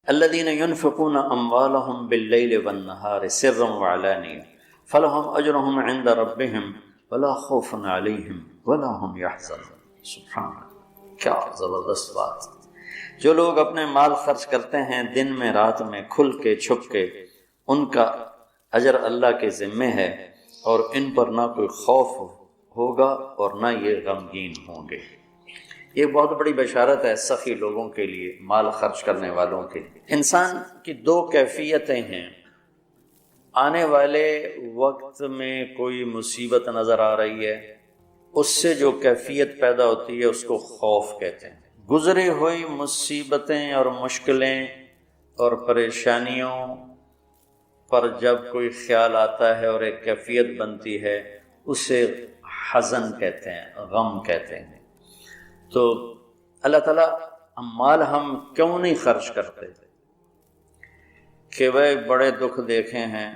الذين ينفقون اموالهم بالليل والنهار سرا وعلانية فلهم اجرهم عند ربهم ولا خوف عليهم ولا هم يحزنون۔ سبحان اللہ، کیا زبردست بات۔ جو لوگ اپنے مال خرچ کرتے ہیں دن میں رات میں کھل کے چھپ کے، ان کا اجر اللہ کے ذمے ہے، اور ان پر نہ کوئی خوف ہوگا اور نہ یہ غمگین ہوں گے۔ یہ بہت بڑی بشارت ہے سخی لوگوں کے لیے، مال خرچ کرنے والوں کے لیے۔ انسان کی دو کیفیتیں ہیں۔ آنے والے وقت میں کوئی مصیبت نظر آ رہی ہے، اس سے جو کیفیت پیدا ہوتی ہے اس کو خوف کہتے ہیں۔ گزری ہوئی مصیبتیں اور مشکلیں اور پریشانیوں پر جب کوئی خیال آتا ہے اور ایک کیفیت بنتی ہے، اسے حزن کہتے ہیں، غم کہتے ہیں۔ تو اللہ تعالیٰ مال ہم کیوں نہیں خرچ کرتے کہ وہ بڑے دکھ دیکھے ہیں،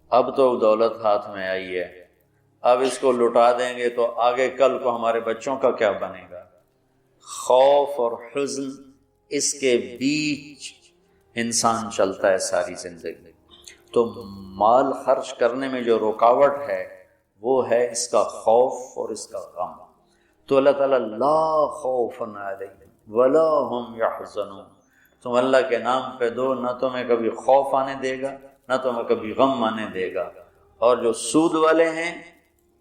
اب تو دولت ہاتھ میں آئی ہے، اب اس کو لٹا دیں گے تو آگے کل کو ہمارے بچوں کا کیا بنے گا۔ خوف اور حزن، اس کے بیچ انسان چلتا ہے ساری زندگی۔ تو مال خرچ کرنے میں جو رکاوٹ ہے وہ ہے اس کا خوف اور اس کا غم۔ تو اللہ تعالیٰ لا خوف علیہم ولا ہم یحزنون، تم اللہ کے نام پہ دو، نہ تمہیں کبھی خوف آنے دے گا نہ تمہیں کبھی غم آنے دے گا۔ اور جو سود والے ہیں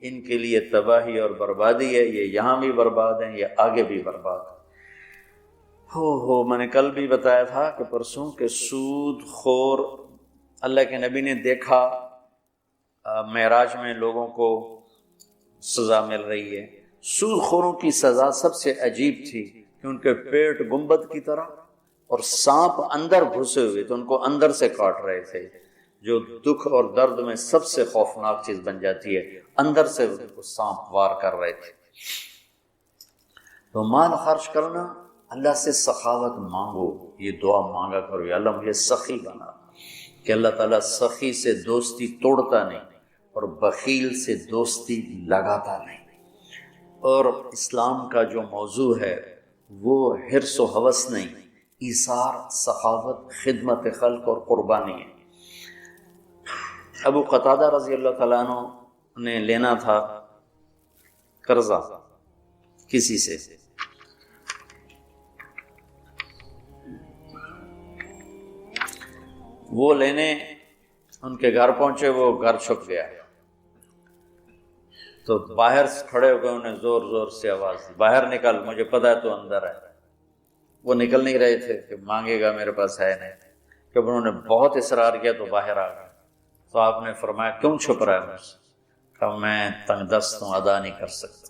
ان کے لیے تباہی اور بربادی ہے، یہ یہاں بھی برباد ہیں، یہ آگے بھی برباد ہیں۔ میں نے کل بھی بتایا تھا کہ پرسوں کہ سود خور اللہ کے نبی نے دیکھا معراج میں لوگوں کو سزا مل رہی ہے۔ سود خوروں کی سزا سب سے عجیب تھی کہ ان کے پیٹ گنبد کی طرح اور سانپ اندر گھسے ہوئے تو ان کو اندر سے کاٹ رہے تھے، جو دکھ اور درد میں سب سے خوفناک چیز بن جاتی ہے، اندر سے ان کو سانپ وار کر رہے تھے۔ تو مال خرچ کرنا، اللہ سے سخاوت مانگو، یہ دعا مانگا کرو، یا اللہ مجھے سخی بنا، کہ اللہ تعالیٰ سخی سے دوستی توڑتا نہیں اور بخیل سے دوستی لگاتا نہیں۔ اور اسلام کا جو موضوع ہے وہ حرص و ہوس نہیں، ایثار، سخاوت، خدمت خلق اور قربانی ہے۔ ابو قتادہ رضی اللہ تعالیٰ عنہ نے لینا تھا قرضہ کسی سے، وہ لینے ان کے گھر پہنچے، وہ گھر چھپ گیا، تو باہر کھڑے ہو گئے، انہیں زور زور سے آواز دی، باہر نکل، مجھے پتا ہے تو اندر ہے۔ وہ نکل نہیں رہے تھے کہ مانگے گا، میرے پاس ہے نہیں، کہ انہوں نے بہت اصرار کیا تو باہر آ گئے۔ تو آپ نے فرمایا کیوں چھپ رہا ہے مجھ سے؟ کہا میں تنگ دست ہوں، ادا نہیں کر سکتا۔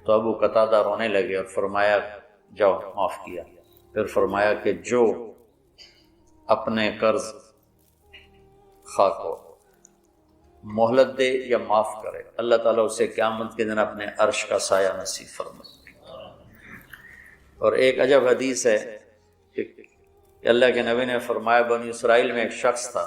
تو ابو قتادہ رونے لگے اور فرمایا جاؤ، معاف کیا۔ پھر فرمایا کہ جو اپنے قرض خواہ کو مہلت دے یا معاف کرے، اللہ تعالیٰ اسے قیامت کے دن اپنے عرش کا سایہ نصیب فرمائے۔ اور ایک عجب حدیث ہے کہ اللہ کے نبی نے فرمایا بنی اسرائیل میں ایک شخص تھا،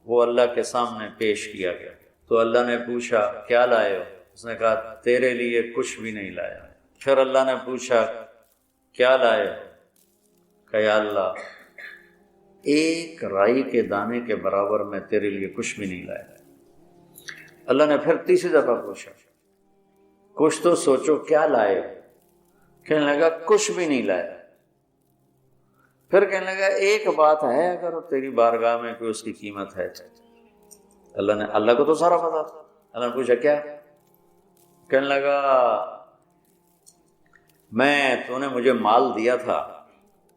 وہ اللہ کے سامنے پیش کیا گیا، تو اللہ نے پوچھا کیا لائے ہو؟ اس نے کہا تیرے لیے کچھ بھی نہیں لایا۔ پھر اللہ نے پوچھا کیا لائے ہو؟ کہ یا اللہ ایک رائی کے دانے کے برابر میں تیرے لیے کچھ بھی نہیں لایا۔ اللہ نے پھر تیسری دفعہ پوچھا کچھ تو سوچو کیا لائے ہو؟ کہنے لگا کچھ بھی نہیں لایا۔ پھر کہنے لگا ایک بات ہے، اگر تیری بارگاہ میں کوئی اس کی قیمت ہے۔ اللہ کو تو سارا پتا تھا۔ اللہ نے پوچھا کیا؟ کہنے لگا تو نے مجھے مال دیا تھا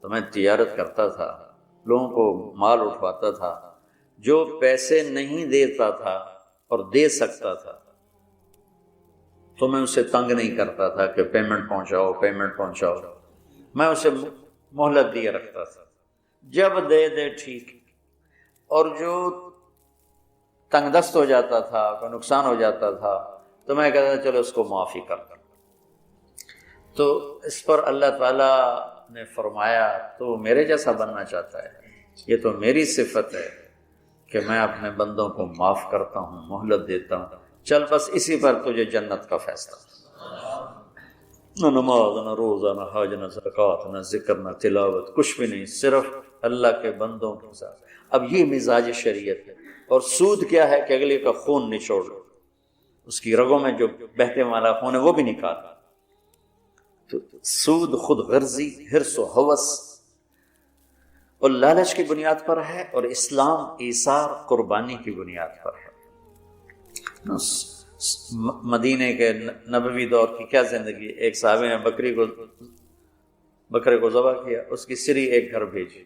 تو میں تجارت کرتا تھا، لوگوں کو مال اٹھواتا تھا، جو پیسے نہیں دیتا تھا اور دے سکتا تھا تو میں اسے تنگ نہیں کرتا تھا کہ پیمنٹ پہنچاؤ، میں اسے مہلت دیے رکھتا تھا، جب دے ٹھیک، اور جو تنگ دست ہو جاتا تھا، کوئی نقصان ہو جاتا تھا تو میں کہتا تھا چلو اس کو معافی کر دوں۔ تو اس پر اللہ تعالیٰ نے فرمایا تو میرے جیسا بننا چاہتا ہے، یہ تو میری صفت ہے کہ میں اپنے بندوں کو معاف کرتا ہوں، مہلت دیتا ہوں، چل بس اسی پر تجھے جنت کا فیصلہ۔ نہ نماز، نہ روزہ، نہ حج، نہ زکوٰۃ، نہ ذکر، نہ تلاوت، کچھ بھی نہیں، صرف اللہ کے بندوں کے ساتھ۔ اب یہ مزاج شریعت ہے۔ اور سود کیا ہے کہ اگلے کا خون نچوڑ لو، اس کی رگوں میں جو بہتے والا خون ہے وہ بھی نکال۔ تو سود خود غرضی، حرص و ہوس اور لالچ کی بنیاد پر ہے، اور اسلام ایثار قربانی کی بنیاد پر ہے۔ مدینے کے نبوی دور کی کیا زندگی، ایک صحابی نے بکرے کو ذبح کیا، اس کی سری ایک گھر بھیجی،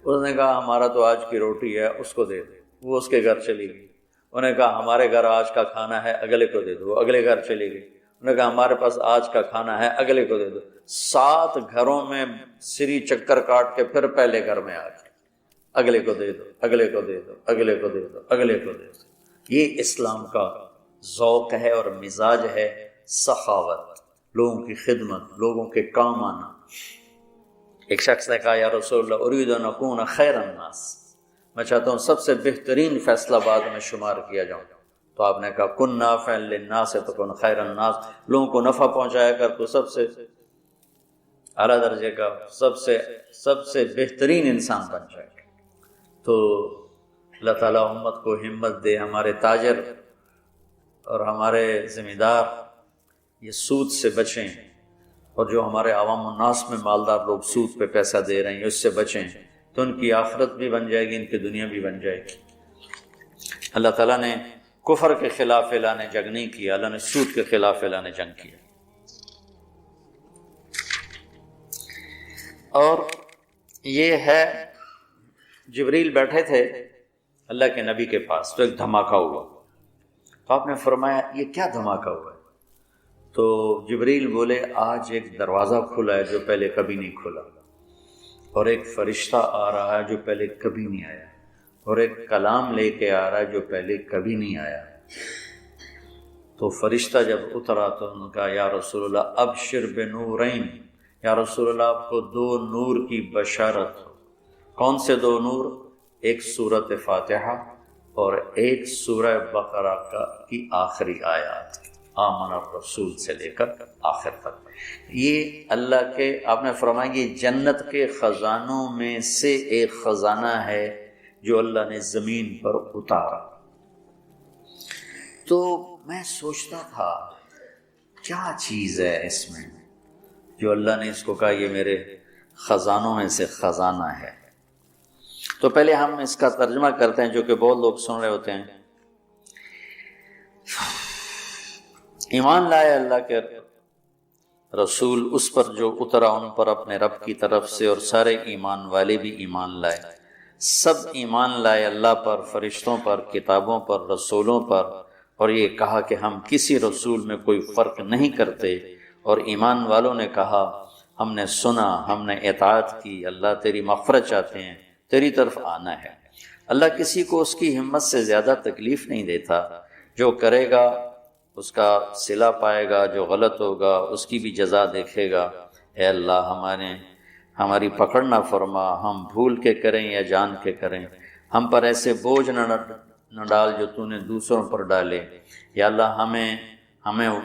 اس نے کہا ہمارا تو آج کی روٹی ہے، اس کو دے دو، وہ اس کے گھر چلی گئی۔ انہوں نے کہا ہمارے گھر آج کا کھانا ہے، اگلے کو دے دو، وہ اگلے گھر چلی گئی۔ انہوں نے کہا ہمارے پاس آج کا کھانا ہے، اگلے کو دے دو۔ 7 گھروں میں سری چکر کاٹ کے پھر پہلے گھر میں آ گئے، اگلے کو دے دو، اگلے کو دے دو، اگلے کو دے دو، اگلے کو دے دو۔ یہ اسلام کا ذوق ہے اور مزاج ہے، سخاوت، لوگوں کی خدمت، لوگوں کے کام آنا۔ ایک شخص نے کہا یا رسول اللہ ارید ان اکون خیر الناس، میں چاہتا ہوں سب سے بہترین فیصلہ بعد میں شمار کیا جاؤں۔ تو آپ نے کہا کن نافعا للناس تکن خیر الناس، لوگوں کو نفع پہنچایا کر تو سب سے اعلیٰ درجے کا، سب سے بہترین انسان بن جائے گا۔ تو اللہ تعالیٰ امت کو ہمت دے، ہمارے تاجر اور ہمارے ذمہ دار یہ سود سے بچیں، اور جو ہمارے عوام الناس میں مالدار لوگ سود پہ پیسہ دے رہے ہیں اس سے بچیں، تو ان کی آخرت بھی بن جائے گی، ان کی دنیا بھی بن جائے گی۔ اللہ تعالیٰ نے کفر کے خلاف اعلان جنگ نہیں کیا، اللہ نے سود کے خلاف اعلان جنگ کیا۔ اور یہ ہے جبریل بیٹھے تھے اللہ کے نبی کے پاس، تو ایک دھماکہ ہوا، تو آپ نے فرمایا یہ کیا دھماکہ ہوا ہے؟ تو جبریل بولے آج ایک دروازہ کھلا ہے جو پہلے کبھی نہیں کھلا، اور ایک فرشتہ آ رہا ہے جو پہلے کبھی نہیں آیا، اور ایک کلام لے کے آ رہا ہے جو پہلے کبھی نہیں آیا۔ تو فرشتہ جب اترا تو ان کا یا رسول اللہ ابشر بنورین، یا رسول اللہ آپ کو 2 نور کی بشارت ہو۔ کون سے 2 نور؟ ایک سورۃ فاتحہ اور ایک سورہ بقرہ کی آخری آیات، آمن الرسول سے لے کر آخر تک۔ یہ اللہ کے، آپ نے فرمایا یہ جنت کے خزانوں میں سے ایک خزانہ ہے جو اللہ نے زمین پر اتارا۔ تو میں سوچتا تھا کیا چیز ہے اس میں جو اللہ نے اس کو کہا یہ میرے خزانوں میں سے خزانہ ہے۔ تو پہلے ہم اس کا ترجمہ کرتے ہیں جو کہ بہت لوگ سن رہے ہوتے ہیں۔ ایمان لائے اللہ کے رسول اس پر جو اترا ان پر اپنے رب کی طرف سے، اور سارے ایمان والے بھی ایمان لائے، سب ایمان لائے اللہ پر، فرشتوں پر، کتابوں پر، رسولوں پر، اور یہ کہا کہ ہم کسی رسول میں کوئی فرق نہیں کرتے۔ اور ایمان والوں نے کہا ہم نے سنا، ہم نے اطاعت کی، اللہ تیری مغفرت چاہتے ہیں، تیری طرف آنا ہے۔ اللہ کسی کو اس کی ہمت سے زیادہ تکلیف نہیں دیتا، جو کرے گا اس کا صلہ پائے گا، جو غلط ہوگا اس کی بھی جزا دیکھے گا۔ اے اللہ ہماری پکڑ نہ فرما، ہم بھول کے کریں یا جان کے کریں، ہم پر ایسے بوجھ نہ ڈال جو تو نے دوسروں پر ڈالے۔ یا اللہ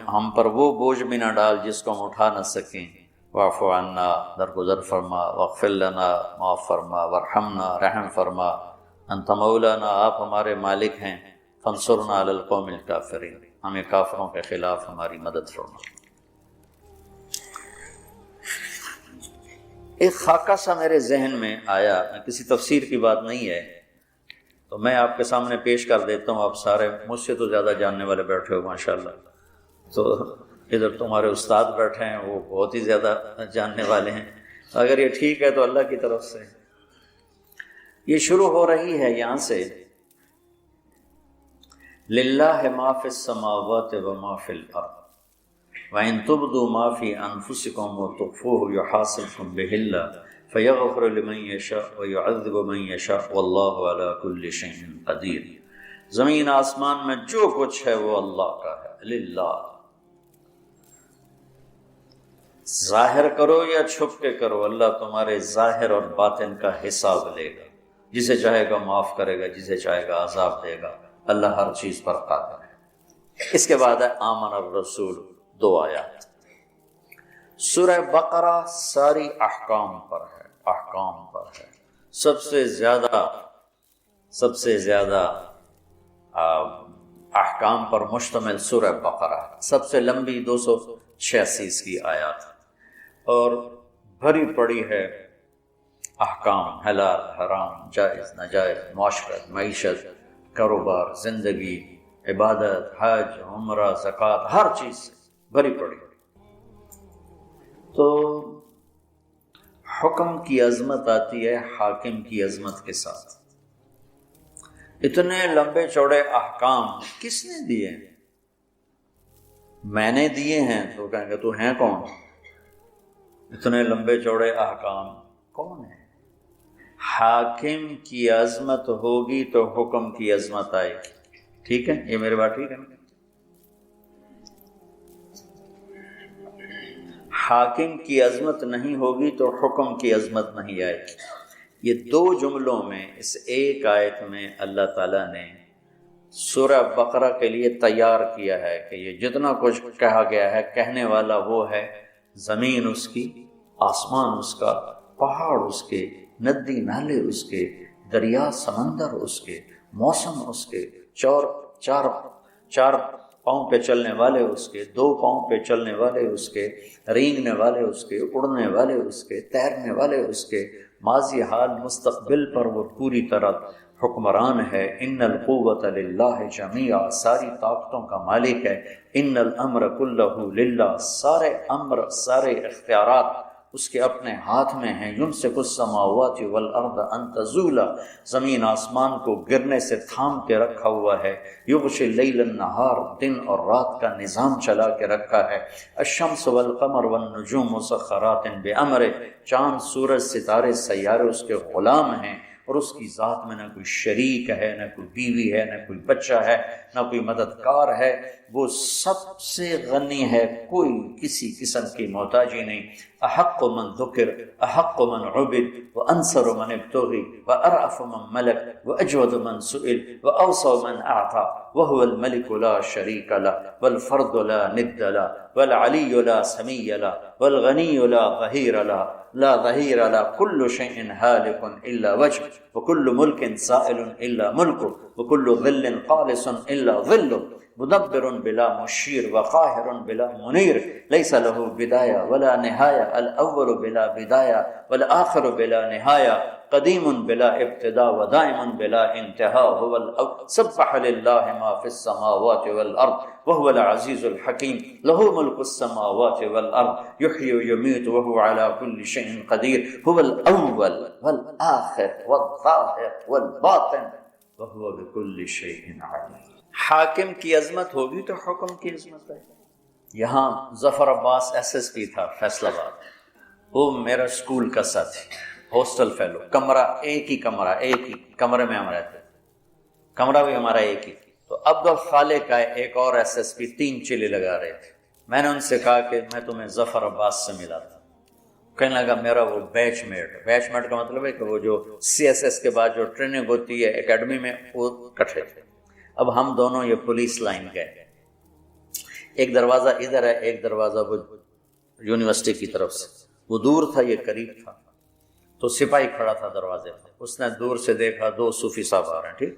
ہم پر وہ بوجھ بھی نہ ڈال جس کو ہم اٹھا نہ سکیں۔ واعف عنا، درگزر فرما، واغفر لنا، معاف فرما، وارحمنا، رحم فرما، انت مولانا، آپ ہمارے مالک ہیں، فانصرنا علی القوم الکافرین، ہمیں کافروں کے خلاف ہماری مدد فرما۔ ایک خاکہ سا میرے ذہن میں آیا، کسی تفسیر کی بات نہیں ہے، تو میں آپ کے سامنے پیش کر دیتا ہوں۔ آپ سارے مجھ سے تو زیادہ جاننے والے بیٹھے ہو ماشاءاللہ، تو ادھر تمہارے استاد بیٹھے ہیں وہ بہت ہی زیادہ جاننے والے ہیں، اگر یہ ٹھیک ہے تو اللہ کی طرف سے۔ یہ شروع ہو رہی ہے یہاں سے، للہ ما فی السماوات وما فی الارض وَإِن تُبْدُوا مَا فِي أَنفُسِكُمْ وَتُخْفُوهُ يُحَاسِبْكُم بِهِ اللَّهُ فَيَغْفِرُ لِمَن يَشَاءُ وَيُعَذِّبُ مَن يَشَاءُ وَاللَّهُ عَلَى كُلِّ شَيْءٍ قَدِيرٌ۔ زمین آسمان میں جو کچھ ہے وہ اللہ کا ہے، للہ۔ ظاہر کرو یا چھپ کے کرو، اللہ تمہارے ظاہر اور باطن کا حساب لے گا، جسے چاہے گا معاف کرے گا، جسے چاہے گا عذاب دے گا، اللہ ہر چیز پر قادر ہے۔ اس کے بعد ہے آمن الرسول، 2 آیات۔ سورہ بقرہ ساری احکام پر ہے، احکام پر۔ سب سے زیادہ احکام پر مشتمل سورہ بقرہ، سب سے لمبی 286 کی آیات، اور بھری پڑی ہے احکام، حلال حرام، جائز ناجائز، معاشرت، معیشت، کاروبار، زندگی، عبادت، حج، عمرہ، زکوٰۃ، ہر چیز سے بھری پڑی۔ تو حکم کی عظمت آتی ہے حاکم کی عظمت کے ساتھ۔ اتنے لمبے چوڑے احکام کس نے دیے؟ میں نے دیے ہیں، تو کہیں گے تو ہیں کون؟ اتنے لمبے چوڑے احکام کون ہے؟ حاکم کی عظمت ہوگی تو حکم کی عظمت آئے گی۔ ٹھیک ہے، یہ میری بات ٹھیک ہے نا؟ حاکم کی عظمت نہیں ہوگی تو حکم کی عظمت نہیں آئے گی۔ یہ دو جملوں میں، اس ایک آیت میں اللہ تعالیٰ نے سورہ بقرہ کے لیے تیار کیا ہے کہ یہ جتنا کچھ کہا گیا ہے، کہنے والا وہ ہے، زمین اس کی، آسمان اس کا، پہاڑ اس کے، ندی نالے اس کے، دریا سمندر اس کے، موسم اس کے، چار پاؤں پہ چلنے والے اس کے، 2 پاؤں پہ چلنے والے اس کے، رینگنے والے اس کے، اڑنے والے اس کے، تیرنے والے اس کے، ماضی حال مستقبل پر وہ پوری طرح حکمران ہے۔ ان القوۃ للہ جمیعا، ساری طاقتوں کا مالک ہے۔ ان الامر کلہ للہ، سارے امر، سارے اختیارات اس کے اپنے ہاتھ میں ہیں۔ یمسک السماوات والارض ان تزولا، زمین آسمان کو گرنے سے تھام کے رکھا ہوا ہے۔ یغشی اللیل النہار، دن اور رات کا نظام چلا کے رکھا ہے۔ الشمس والقمر والنجوم مسخرات بامرہ، چاند، سورج، ستارے، سیارے اس کے غلام ہیں، اور اس کی ذات میں نہ کوئی شریک ہے، نہ کوئی بیوی ہے، نہ کوئی بچہ ہے، نہ کوئی مددگار ہے۔ وہ سب سے غنی ہے، کوئی کسی قسم کی محتاجی نہیں۔ احق من ذکر، احق من عبد، وانصر من ابتغی، وارأف من ملک، واجود من سئل، واوصى من اعطى، وهو الملك لا شريك له، والفرد لا ند له، والعلي لا سمي له، والغني لا ظهير له، لا ظهير له، كل شيء هالك الا وجهه، وكل ملك سائل الا ملكه، وكل ظل قالص الا ظله، مدبر بلا مشیر، وقاہر بلا منیر، لیس له بدایہ ولا نہایہ، الاول بلا بدایہ والآخر بلا نہایہ، قدیم بلا ابتداء ودائم بلا انتہا، هو الأول، سبح للہ ما فی السماوات والارض وهو العزیز الحکیم، له ملک السماوات والارض یحیی ویمیت وهو على كل شیء قدیر، هو الاول والآخر والظاہر والباطن وهو بكل شیء علیم۔ حاکم کی عظمت ہوگی تو حکم کی عظمت ہے۔ یہاں ظفر عباس SSP تھا فیصل آباد، وہ میرا اسکول کا ساتھی، ہاسٹل فیلو، کمرہ ایک ہی کمرے میں ہم رہتے، کمرہ بھی ہمارا ایک ہی۔ تو عبد الخالق کا ایک اور SSP 3 چلے لگا رہے تھے۔ میں نے ان سے کہا کہ میں تمہیں ظفر عباس سے ملا تھا۔ کہنے لگا میرا وہ بیچ میٹ کا مطلب ہے کہ وہ جو CSS کے بعد جو ٹریننگ ہوتی ہے اکیڈمی میں، وہ کٹھے تھے۔ اب ہم دونوں یہ پولیس لائن گئے، ایک دروازہ ادھر ہے، ایک دروازہ وہ یونیورسٹی کی طرف سے، وہ دور تھا، یہ قریب تھا۔ تو سپاہی کھڑا تھا دروازے پر، اس نے دور سے دیکھا 2 صوفی صاحب آ رہے ہیں، ٹھیک،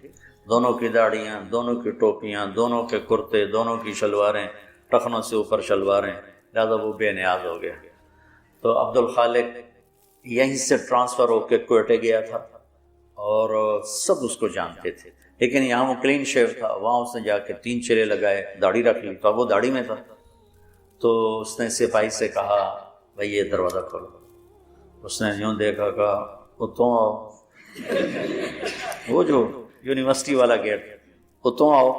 دونوں کی داڑیاں، دونوں کی ٹوپیاں، دونوں کے کرتے، دونوں کی شلواریں، ٹخنوں سے اوپر شلواریں، لہٰذا وہ بے نیاز ہو گیا۔ تو عبد الخالق یہیں سے ٹرانسفر ہو کے کوئٹے گیا تھا، اور سب اس کو جانتے تھے، لیکن یہاں وہ کلین شیو تھا، وہاں اس نے جا کے 3 چلے لگائے، داڑھی رکھ لی، تو اب وہ داڑھی میں تھا۔ تو اس نے سپاہی سے کہا بھائی یہ دروازہ کھولو۔ اس نے یوں دیکھا، کہا اتوں آؤ، وہ جو یونیورسٹی والا گیٹ، اتوں آؤ،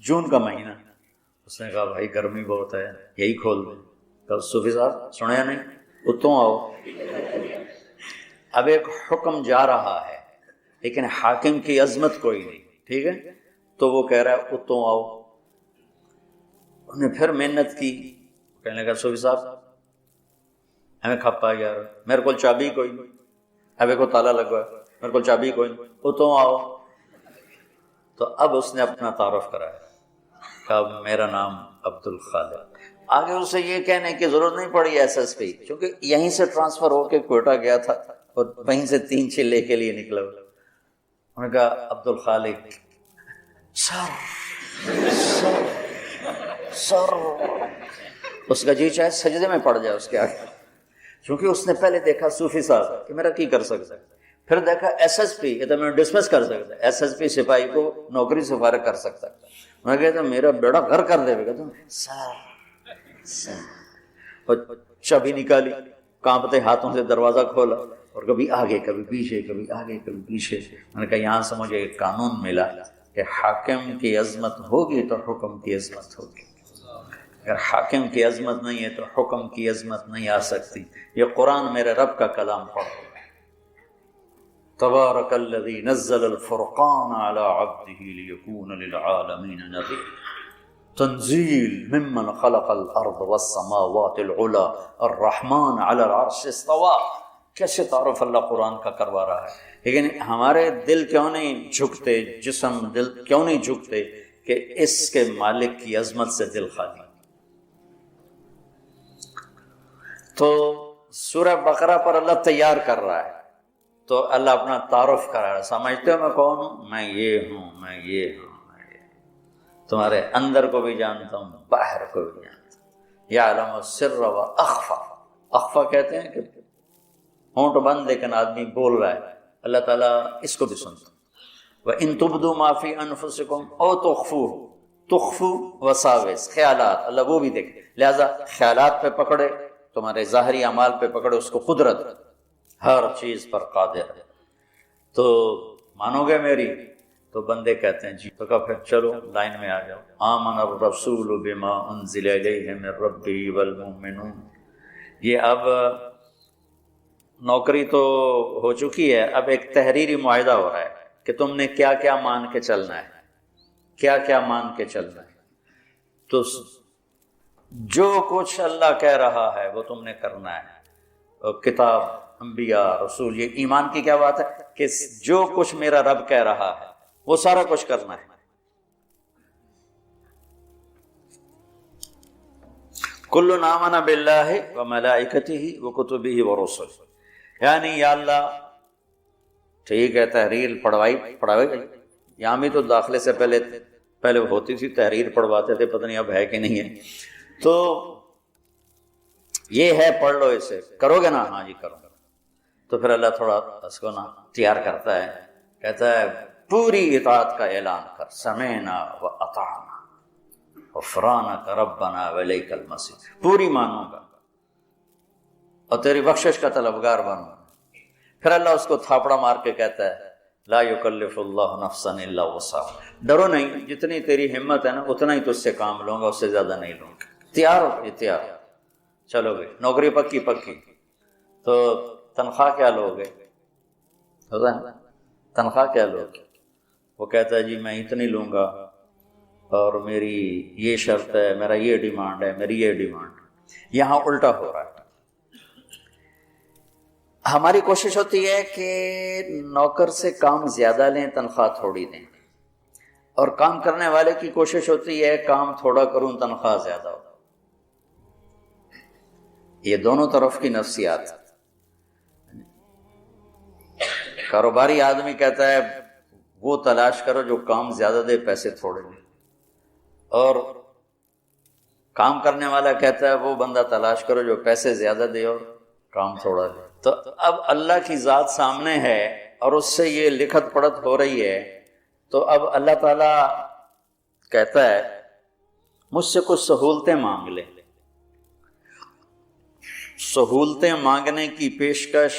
جون کا مہینہ۔ اس نے کہا بھائی گرمی بہت ہے، یہی کھول دیں۔ کہا صوفی صاحب سنیا نہیں، اتوں آؤ۔ اب ایک حکم جا رہا ہے لیکن حاکم کی عظمت کوئی نہیں، ٹھیک ہے، تو وہ کہہ رہا ہے اتوں آؤ۔ انہوں نے پھر محنت کی، کہنے لگا صوفی صاحب ہمیں کھپا یار، میرے کو چابی کوئی نہیں، ابے کو تالا لگا ہے، میرے کو چابی کوئی نہیں، اتوں آؤ۔ تو اب اس نے اپنا تعارف کرایا، کہا میرا نام عبد الخالق۔ آگے اسے یہ کہنے کی ضرورت نہیں پڑی SSP، کیونکہ یہیں سے ٹرانسفر ہو کے کوئٹہ گیا تھا، اور وہیں سے 3 چلے کے لیے نکلا. انہوں نے کہا عبد الخالق سر سر. اس کا جی چاہے سجدے میں پڑ جائے اس کے آگے، کیونکہ اس نے پہلے دیکھا صوفی صاحب کہ میرا کی کر سکتا ہے، پھر دیکھا ایس ایس پی، یہ تو میں ڈسمس کر سکتا، ایس ایس پی سپاہی کو نوکری سے فارغ کر سکتا. میں کہتا میرا بیڑا گھر کر دے گا. سر اور چابی نکالی، کانپتے ہاتھوں سے دروازہ کھولا اور کبھی آگے کبھی پیچھے، کبھی آگے کبھی پیچھے. میں نے کہا یہاں سے مجھے ایک قانون ملا کہ حاکم کی عظمت ہوگی تو حکم کی عظمت ہوگی، اگر حاکم کی عظمت نہیں ہے تو حکم کی عظمت نہیں آ سکتی. یہ قرآن میرے رب کا کلام پڑھو. تبارک الذی نزل الفرقان علی عبدہ لیکون للعالمین نذیر. تنزیل ممن خلق الارض والسماوات العلی الرحمن علی العرش استوى. کیسے تعارف اللہ قرآن کا کروا رہا ہے. لیکن ہمارے دل کیوں نہیں جھکتے، جسم دل کیوں نہیں جھکتے کہ اس کے مالک کی عظمت سے دل خالی. تو سورہ بقرہ پر اللہ تیار کر رہا ہے، تو اللہ اپنا تعارف کرا رہا ہے. سمجھتے ہو میں کون ہوں؟ میں یہ ہوں، میں یہ ہوں، میں یہ ہوں. تمہارے اندر کو بھی جانتا ہوں، باہر کو بھی جانتا ہوں. یعلم السر و اخفا. اخفا کہتے ہیں کہ ہونٹ بند لیکن آدمی بول رہا ہے، اللہ تعالیٰ اس کو بھی سنتا. وَإِن تُبْدُوا مَا فِي أَنفُسِكُمْ أَوْ تُخْفُوهُ تُخْفُوا وَسَاوِسْ. خیالات اللہ وہ بھی دیکھے، لہذا خیالات پہ پکڑے، تمہارے ظاہری اعمال پہ پکڑے اس کو. قدرت ہر چیز پر قادر ہے. تو مانو گے میری؟ تو بندے کہتے ہیں جی. تو کہا پھر چلو لائن میں آ جاؤ. آمن الرسول بما انزل الیہ من ربہ والمؤمنون. یہ اب نوکری تو ہو چکی ہے، اب ایک تحریری معاہدہ ہو رہا ہے کہ تم نے کیا کیا مان کے چلنا ہے، کیا کیا مان کے چلنا ہے. تو جو کچھ اللہ کہہ رہا ہے وہ تم نے کرنا ہے. کتاب، انبیاء، رسول، یہ ایمان کی کیا بات ہے کہ جو کچھ میرا رب کہہ رہا ہے وہ سارا کچھ کرنا ہے. کل آمن باللہ وملائکتہ وکتبہ ورسلہ. یعنی یا اللہ ٹھیک ہے تحریر پڑھوائی یہاں بھی تو داخلے سے پہلے ہوتی تھی، تحریر پڑھواتے تھے، پتہ نہیں اب ہے کہ نہیں ہے. تو یہ ہے، پڑھ لو اسے، کرو گے نا؟ ہاں جی کرو. تو پھر اللہ تھوڑا اس کو نا تیار کرتا ہے، کہتا ہے پوری اطاعت کا اعلان کر. سمعنا و اطعنا غفرانک ربنا والیک المصیر. پوری مانوں گا اور تیری بخشش کا طلبگار بنوں گا. پھر اللہ اس کو تھاپڑا مار کے کہتا ہے لا یکلف اللہ نفسا الا وسعها. ڈرو نہیں، جتنی تیری ہمت ہے نا اتنا ہی تجھ سے کام لوں گا، اس سے زیادہ نہیں لوں گا. تیار ہو؟ یہ تیار. چلو گے نوکری پکی. تو تنخواہ کیا لوگے؟ ہوتا ہے تنخواہ کیا لوگے؟ وہ کہتا ہے جی میں اتنی لوں گا اور میری یہ شرط ہے، میرا یہ ڈیمانڈ ہے، میری یہ ڈیمانڈ. یہاں الٹا ہو رہا ہے. ہماری کوشش ہوتی ہے کہ نوکر سے کام زیادہ لیں، تنخواہ تھوڑی دیں، اور کام کرنے والے کی کوشش ہوتی ہے کام تھوڑا کروں، تنخواہ زیادہ ہو. یہ دونوں طرف کی نفسیات. کاروباری آدمی کہتا ہے وہ تلاش کرو جو کام زیادہ دے، پیسے تھوڑے دے، اور کام کرنے والا کہتا ہے وہ بندہ تلاش کرو جو پیسے زیادہ دے اور کام تھوڑا دے. تو اب اللہ کی ذات سامنے ہے اور اس سے یہ لکھت پڑھت ہو رہی ہے. تو اب اللہ تعالیٰ کہتا ہے مجھ سے کچھ سہولتیں مانگ لے. سہولتیں مانگنے کی پیشکش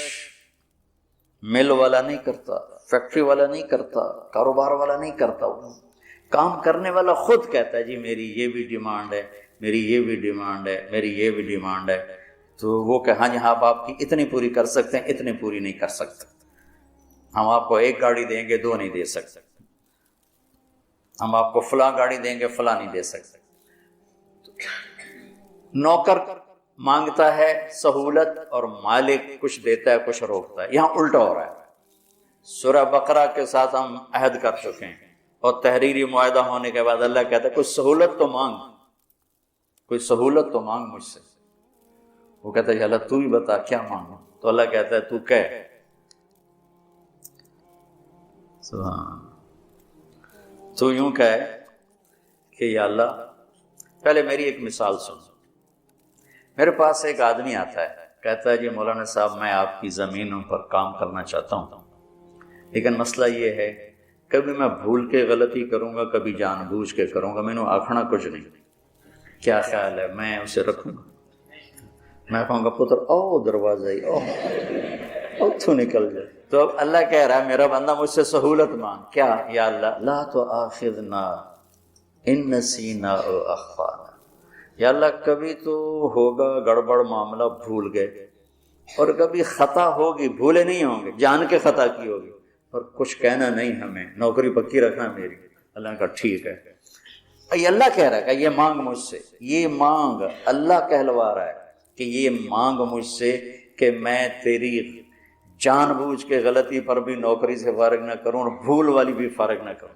مل والا نہیں کرتا، فیکٹری والا نہیں کرتا، کاروبار والا نہیں کرتا. کام کرنے والا خود کہتا ہے جی میری یہ بھی ڈیمانڈ ہے، میری یہ بھی ڈیمانڈ ہے، میری یہ بھی ڈیمانڈ ہے. تو وہ کہ ہاں جی ہاں آپ کی اتنی پوری کر سکتے ہیں، اتنی پوری نہیں کر سکتے. ہم آپ کو 1 گاڑی دیں گے، 2 نہیں دے سکتے. ہم آپ کو فلاں گاڑی دیں گے، فلاں نہیں دے سکتے. نوکر مانگتا ہے سہولت اور مالک کچھ دیتا ہے، کچھ روکتا ہے. یہاں الٹا ہو رہا ہے. سورہ بقرہ کے ساتھ ہم عہد کر چکے ہیں اور تحریری معاہدہ ہونے کے بعد اللہ کہتا ہے کچھ سہولت تو مانگ، کوئی سہولت تو مانگ مجھ سے. وہ کہتا ہے اللہ تو ہی بتا کیا مانگوں. تو اللہ کہتا ہے تو کہہ سبحان. تو یوں کہے کہ یا اللہ، پہلے میری ایک مثال سن. میرے پاس ایک آدمی آتا ہے، کہتا ہے جی مولانا صاحب میں آپ کی زمینوں پر کام کرنا چاہتا ہوں، لیکن مسئلہ یہ ہے کبھی میں بھول کے غلطی کروں گا، کبھی جان بوجھ کے کروں گا، میں نے آکھنا کچھ نہیں، کیا خیال ہے میں اسے رکھوں گا؟ میں کہوں گا پتر او دروازہ ہی او تو نکل جائے. تو اب اللہ کہہ رہا ہے میرا بندہ مجھ سے سہولت مانگ. کیا؟ یا اللہ لا تؤاخذنا ان نسینا او اخطانا. یا اللہ کبھی تو ہوگا گڑبڑ معاملہ، بھول گئے، اور کبھی خطا ہوگی، بھولے نہیں ہوں گے، جان کے خطا کی ہوگی، اور کچھ کہنا نہیں، ہمیں نوکری پکی رکھنا میری. اللہ نے کہا ٹھیک ہے. یہ اللہ کہہ رہا ہے کہ یہ مانگ مجھ سے، یہ مانگ اللہ کہلوا رہا ہے کہ یہ مانگ مجھ سے کہ میں تیری جان بوجھ کے غلطی پر بھی نوکری سے فارغ نہ کروں اور بھول والی بھی فارغ نہ کروں.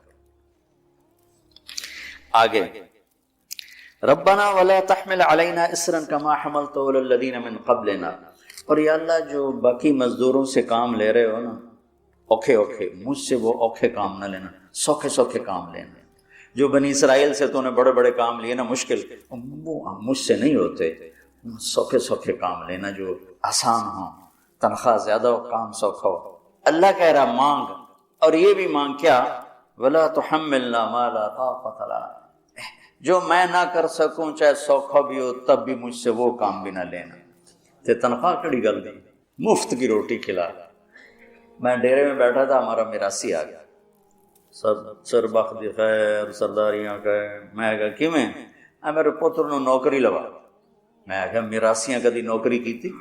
آگے ربنا ولا تحمل علینا اسرا کما حملته علی الذین من قبلنا. اور یا اللہ جو باقی مزدوروں سے کام لے رہے ہو نا، اوکھے اوکھے، مجھ سے وہ اوکھے کام نہ لینا، سوکھے سوکھے کام لینا. جو بنی اسرائیل سے تو نے بڑے بڑے کام لیے نا مشکل، وہ مجھ سے نہیں ہوتے. سوکھے سوکھے کام لینا جو آسان ہوں، تنخواہ زیادہ ہو، کام سوکھا ہو. اللہ کہہ رہا مانگ، اور یہ بھی مانگ کیا؟ ولا تحملنا ما لا طاقت لنا. جو میں نہ کر سکوں چاہے سوکھا بھی ہو تب بھی مجھ سے وہ کام بھی نہ لینا. تے تنخواہ کڑی گل دی، مفت کی روٹی کھلا. میں ڈیرے میں بیٹھا تھا، ہمارا میراسی آ گیا، سر بخت دی خیر سرداریاں کہ میں کہا کی میں میرے پتر نو نوکری لوا. میں کہا میراسیاں کدی نوکری کی تھی؟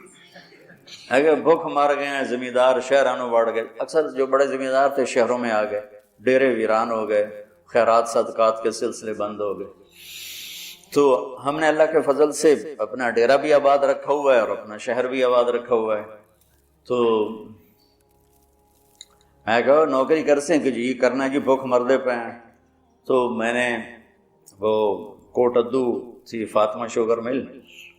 اگر بھوک مار گئے ہیں، زمیندار شہرانوں بڑھ گئے، اکثر جو بڑے زمیندار تھے شہروں میں آ گئے، ڈیرے ویران ہو گئے، خیرات صدقات کے سلسلے بند ہو گئے. تو ہم نے اللہ کے فضل سے اپنا ڈیرا بھی آباد رکھا ہوا ہے اور اپنا شہر بھی آباد رکھا ہوا ہے. تو میں کہا نوکری کر سیں کہ جی کرنا ہے، جی بھوک مردے پہ ہیں. تو میں نے وہ کوٹ ادو تھی فاطمہ شوگر مل،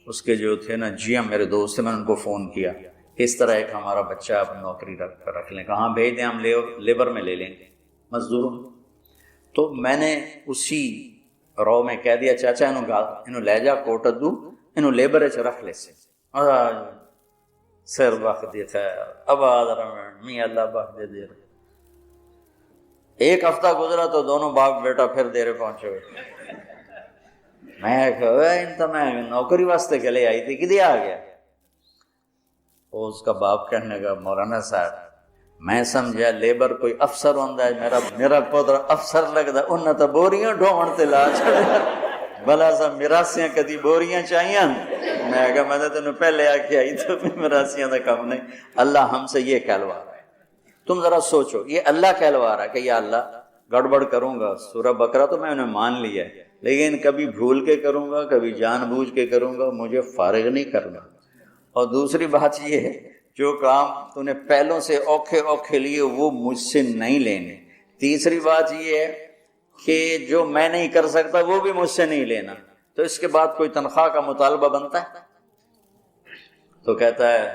اس کے جو تھے نا جی ایم میرے دوست تھے، میں نے ان کو فون کیا اس طرح ایک ہمارا بچہ آپ نوکری رکھ لیں، کہاں بھیج دیں، ہم لیبر میں لے لیں گے مزدوروں. تو میں نے اسی رو میں کہہ دیا چاچا انہوں لے جا کوٹ ادو، انہوں لیبر چ رکھ لے سے. سر بخت دی خیر آباد رمن میاں اللہ بخت دے دیر. ایک ہفتہ گزرا تو دونوں باپ بیٹا پھر دیرے پہنچے ہوئے. میں کہا میں نوکری واسطے گلے آئی تھی، کدی آ گیا؟ اس کا باپ کہنے کا مولانا صاحب میں سمجھا لیبر کوئی افسر ہوندا ہے، میرا پوتر افسر لگدا، انہاں تے بوریاں ڈھون تے لا چھڑے، بھلا سا میراسیاں کدی بوریاں چاہیاں؟ میں کہا میں نے تینوں پہلے آ کے آئی تو میراسیاں دا کام نہیں. اللہ ہم سے یہ کہلوا رہا ہے. تم ذرا سوچو، یہ اللہ کہلوا رہا ہے کہ یا اللہ گڑبڑ کروں گا، سورہ بقرہ تو میں انہیں مان لیا ہے، لیکن کبھی بھول کے کروں گا، کبھی جان بوجھ کے کروں گا، مجھے فارغ نہیں کرنا. اور دوسری بات یہ ہے جو کام تو نے پہلوں سے اوکھے اوکھے لیے وہ مجھ سے نہیں لینے. تیسری بات یہ ہے کہ جو میں نہیں کر سکتا وہ بھی مجھ سے نہیں لینا. تو اس کے بعد کوئی تنخواہ کا مطالبہ بنتا ہے؟ تو کہتا ہے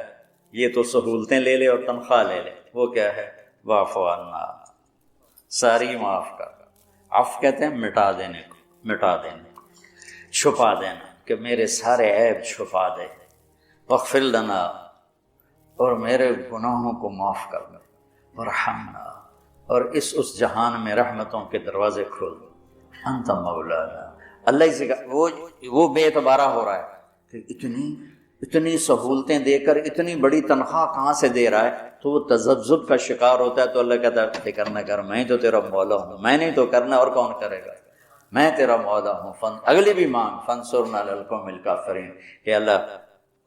یہ تو سہولتیں لے لے اور تنخواہ لے لے. وہ کیا ہے؟ واعف عنا، ساری معاف کر. عفو کہتے ہیں مٹا دینے کو، مٹا دینے کو، چھپا دینا، کہ میرے سارے عیب چھپا دے. واغفر لنا، اور میرے گناہوں کو معاف کر دے. ورحمنا، اور اس جہان میں رحمتوں کے دروازے کھول دے. انت مولانا، اللہ سے وہ بے اعتبارہ ہو رہا ہے کہ اتنی سہولتیں دے کر اتنی بڑی تنخواہ کہاں سے دے رہا ہے، تو وہ تذبذب کا شکار ہوتا ہے. تو اللہ کہتا ہے فکر نہ کر، میں تو تیرا مولا ہوں، میں نہیں تو کرنا اور کون کرے گا، میں تیرا مولا ہوں. اگلی بھی مانگ فانصرنا علی القوم الکافرین، کہ اللہ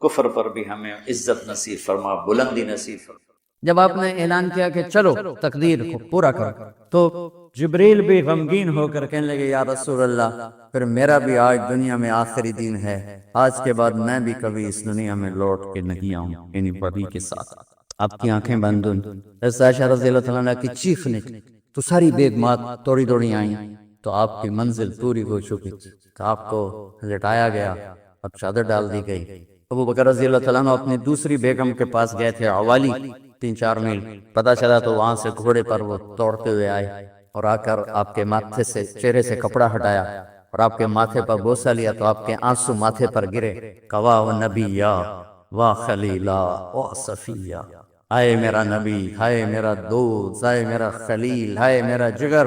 کفر پر بھی ہمیں عزت نصیب فرما، بلندی نصیب فرما. جب آپ نے اعلان کیا کہ چلو تقدیر کو پورا کرو، تو جبریل بھی غمگین ہو کر کہنے لگے یا رسول اللہ پھر میرا بھی آج دنیا میں آخری دن ہے، آج کے بعد میں بھی کبھی اس دنیا میں لوٹ کے نہیں آؤں، یعنی بڑی کے ساتھ. آپ کی آنکھیں بند ہوئیں. عائشہ رضی اللہ تعالیٰ عنہ کی چیخ نکلی تو ساری بیگمات دوڑی دوڑی آئیں. تو آپ کی منزل پوری ہو چکی تھی، تو آپ کو لٹایا گیا، اب چادر ڈال دی گئی. ابو بکر رضی اللہ تعالیٰ عنہ اپنی دوسری بیگم کے پاس گئے تھے، عوالی. 3-4 میل، پتہ چلا تو وہاں سے گھوڑے پر وہ دوڑتے ہوئے آئے اور آ کر آپ کے ماتھے سے، چہرے سے کپڑا ہٹایا اور آپ کے ماتھے پر بوسہ لیا تو آپ کے آنسو ماتھے پر گرے. کوا و نبیا و خلیلا و صفیہ، ہائے میرا نبی، ہائے میرا دوست، ہائے میرا خلیل، ہائے میرا جگر.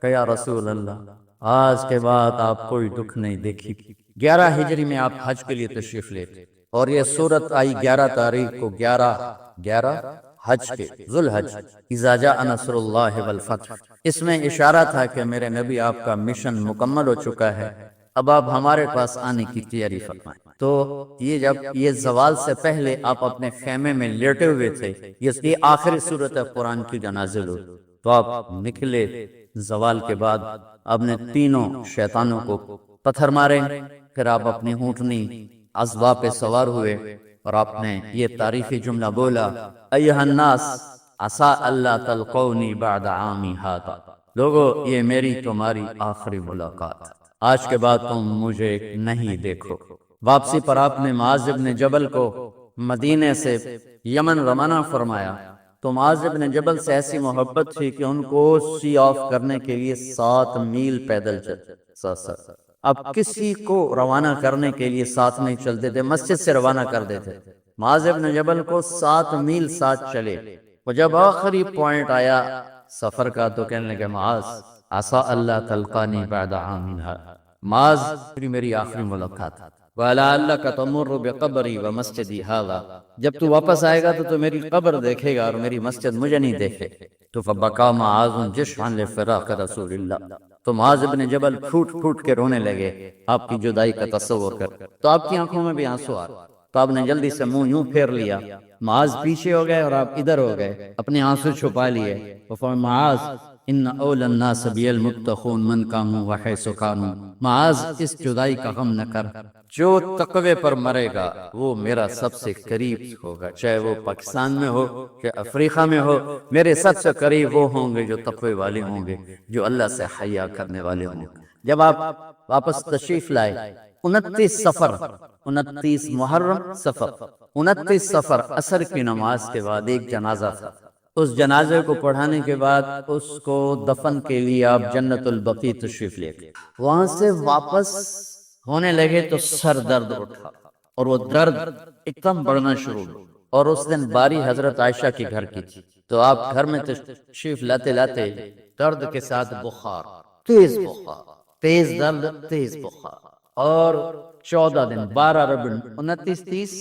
کہ یا رسول اللہ آج کے بعد آپ کوئی دکھ نہیں دیکھی. 11 ہجری میں آپ حج کے لیے تشریف لے اور یہ صورت آئی 11 تاریخ کو، 11 حج کے، ذوالحج، اذا جاء نصر اللہ والفتح. اس میں اشارہ تھا کہ میرے نبی آپ کا مشن مکمل ہو چکا ہے، اب آپ ہمارے پاس آنے کی تیاری فرمائیں. تو یہ جب یہ زوال سے پہلے آپ اپنے خیمے میں لیٹے ہوئے تھے، یہ آخری صورت ہے قرآن کی جو نازل ہوئی، تو آپ نکلے زوال کے بعد. آپ نے تینوں شیطانوں کو پتھر مارے، پھر آپ اپنی اونٹنی ازوا پہ سوار ہوئے اور آپ نے یہ تاریخی جملہ بولا، ایھا الناس عسى اللہ تلقونی بعد عامی ھذا. لوگو یہ میری تمہاری آخری ملاقات، آج کے بعد تم مجھے نہیں دیکھو. واپسی پر آپ نے معاذ بن جبل کو مدینے سے یمن روانہ فرمایا. تو معاذ بن جبل سے ایسی محبت تھی کہ ان کو سی آف کرنے کے لیے 7 میل پیدل چلتے. اب کسی کو روانہ کرنے کے لیے ساتھ نہیں چلتے تھے، مسجد سے روانہ کر دیتے. معاذ بن جبل کو 7 میل ساتھ چلے، اور جب آخری پوائنٹ آیا سفر کا تو کہنے لگے، معاذ عسى اللہ تلقانی بعد عام ھذا، معاذ میری آخری ملاقات، وَلَعَلَّكَ تَمُرُّ بِقَبْرِي وَمَسْجِدِي هَذَا، جب تو واپس آئے گا تو میری قبر دیکھے گا اور میری مسجد مجھے نہیں دیکھے. تو فَبَكَى مُعَاذٌ جِشْعًا لِفِرَاقِ رسول اللہ، تو معاذ بن جبل پھوٹ پھوٹ کے رونے لگے آپ کی جدائی کا تصور کر. تو آپ کی آنکھوں میں بھی آنسو آ رہے، تو آپ نے جلدی سے منہ یوں پھیر لیا. معاذ پیچھے ہو گئے اور آپ ادھر ہو گئے، اپنے آنسو چھپا لیے. معاذ ان اول الناس بی المتقون من کانوا وحیث کانوا، معاذ اس جدائی کا غم نہ کر، جو تقوی پر مرے گا وہ میرا سب سے قریب ہوگا، چاہے وہ پاکستان میں ہو چاہے افریقہ میں ہو، میرے سب سے قریب وہ ہوں گے جو تقوی والے ہوں گے، جو اللہ سے حیا کرنے والے ہوں گے. جب آپ واپس تشریف لائے 29 صفر، 29 محرم صفر، 29 صفر عصر کی نماز کے بعد ایک جنازہ تھا. اس جنازے کو پڑھانے کے بعد اس کو دفن کے لیے آپ جنت البقیع تشریف لے گئے. وہاں سے واپس ہونے لگے تو سر درد اٹھا اور وہ درد ایک دم بڑھنا شروع ہوا. اور اس دن باری حضرت عائشہ کے گھر کی تھی، تو آپ گھر میں تشریف لاتے لاتے درد کے ساتھ بخار، تیز بخار، تیز درد، تیز بخار. اور 14 دن، 12 ربیع 29 30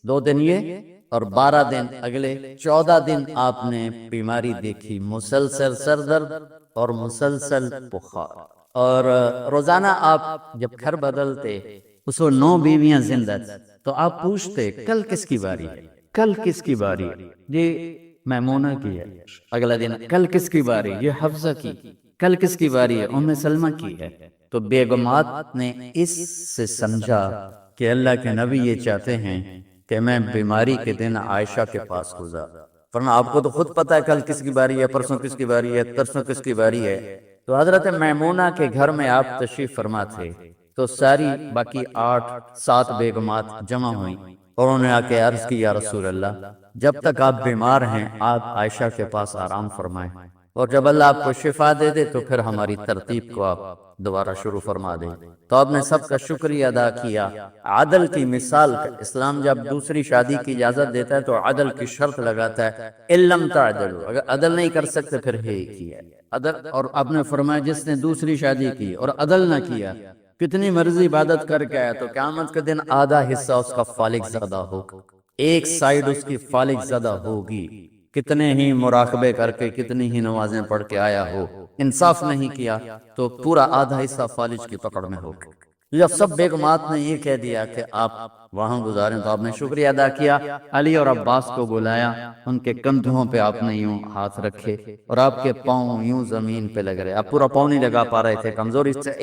2 دن یہ اور 12 دن اگلے 14 دن آپ نے بیماری دیکھی، مسلسل سر درد اور مسلسل بخار. اور روزانہ آپ جب گھر بدلتے اس کو 9 بیویاں زندہ تھیں، تو آپ پوچھتے کل کس کی باری ہے، کل کس کی باری ہے، یہ میمونہ کی ہے. اگلا دن کل کس کی باری، یہ حفصہ کی، کل کس کی باری ہے، ام سلمہ کی ہے. تو بیگمات نے اس سے سمجھا کہ اللہ کے نبی یہ چاہتے ہیں کہ میں بیماری کے دن عائشہ کے پاس گزار، ورنہ آپ کو تو خود پتہ ہے کل کس کی باری ہے، پرسوں کس کی باری ہے، ترسوں کس کی باری ہے. تو حضرت میمونہ کے گھر میں آپ تشریف فرما تھے، تو ساری باقی 8-7 بیگمات جمع ہوئیں اور انہوں نے آ کے عرض کی، یا رسول اللہ جب تک آپ بیمار ہیں آپ عائشہ کے پاس آرام فرمائیں، اور جب اللہ آپ کو شفا دے دے تو پھر ہماری ترتیب کو آپ دوبارہ شروع فرما دیں. تو آپ نے سب کا شکریہ ادا کیا. عدل کی مثال، اسلام جب دوسری شادی کی اجازت دیتا ہے تو عدل کی شرط لگاتا ہے، علم تعدلوا، اگر عدل نہیں کر سکتے پھر ایک ہی ہے عدل. اور آپ نے فرمایا جس نے دوسری شادی کی اور عدل نہ کیا، کتنی مرضی عبادت کر کے آیا تو قیامت کے دن آدھا حصہ اس کا فالق زدہ ہوگا، ایک سائیڈ اس کی فالق زدہ ہوگی. کتنے ہی مراقبے کر کے کتنی ہی نمازیں پڑھ کے آیا ہو، انصاف نہیں کیا تو پورا آدھا حصہ فالج کی پکڑ میں ہوگا. جب سب بیگمات نے یہ کہہ دیا کہ آپ وہاں گزاریں تو آپ نے شکریہ ادا کیا. علی اور عباس کو بلایا، ان کے کندھوں پہ آپ نے یوں ہاتھ رکھے اور آپ کے پاؤں یوں زمین پہ لگ رہے، آپ پورا پاؤں نہیں لگا پا رہے تھے، کمزوری سے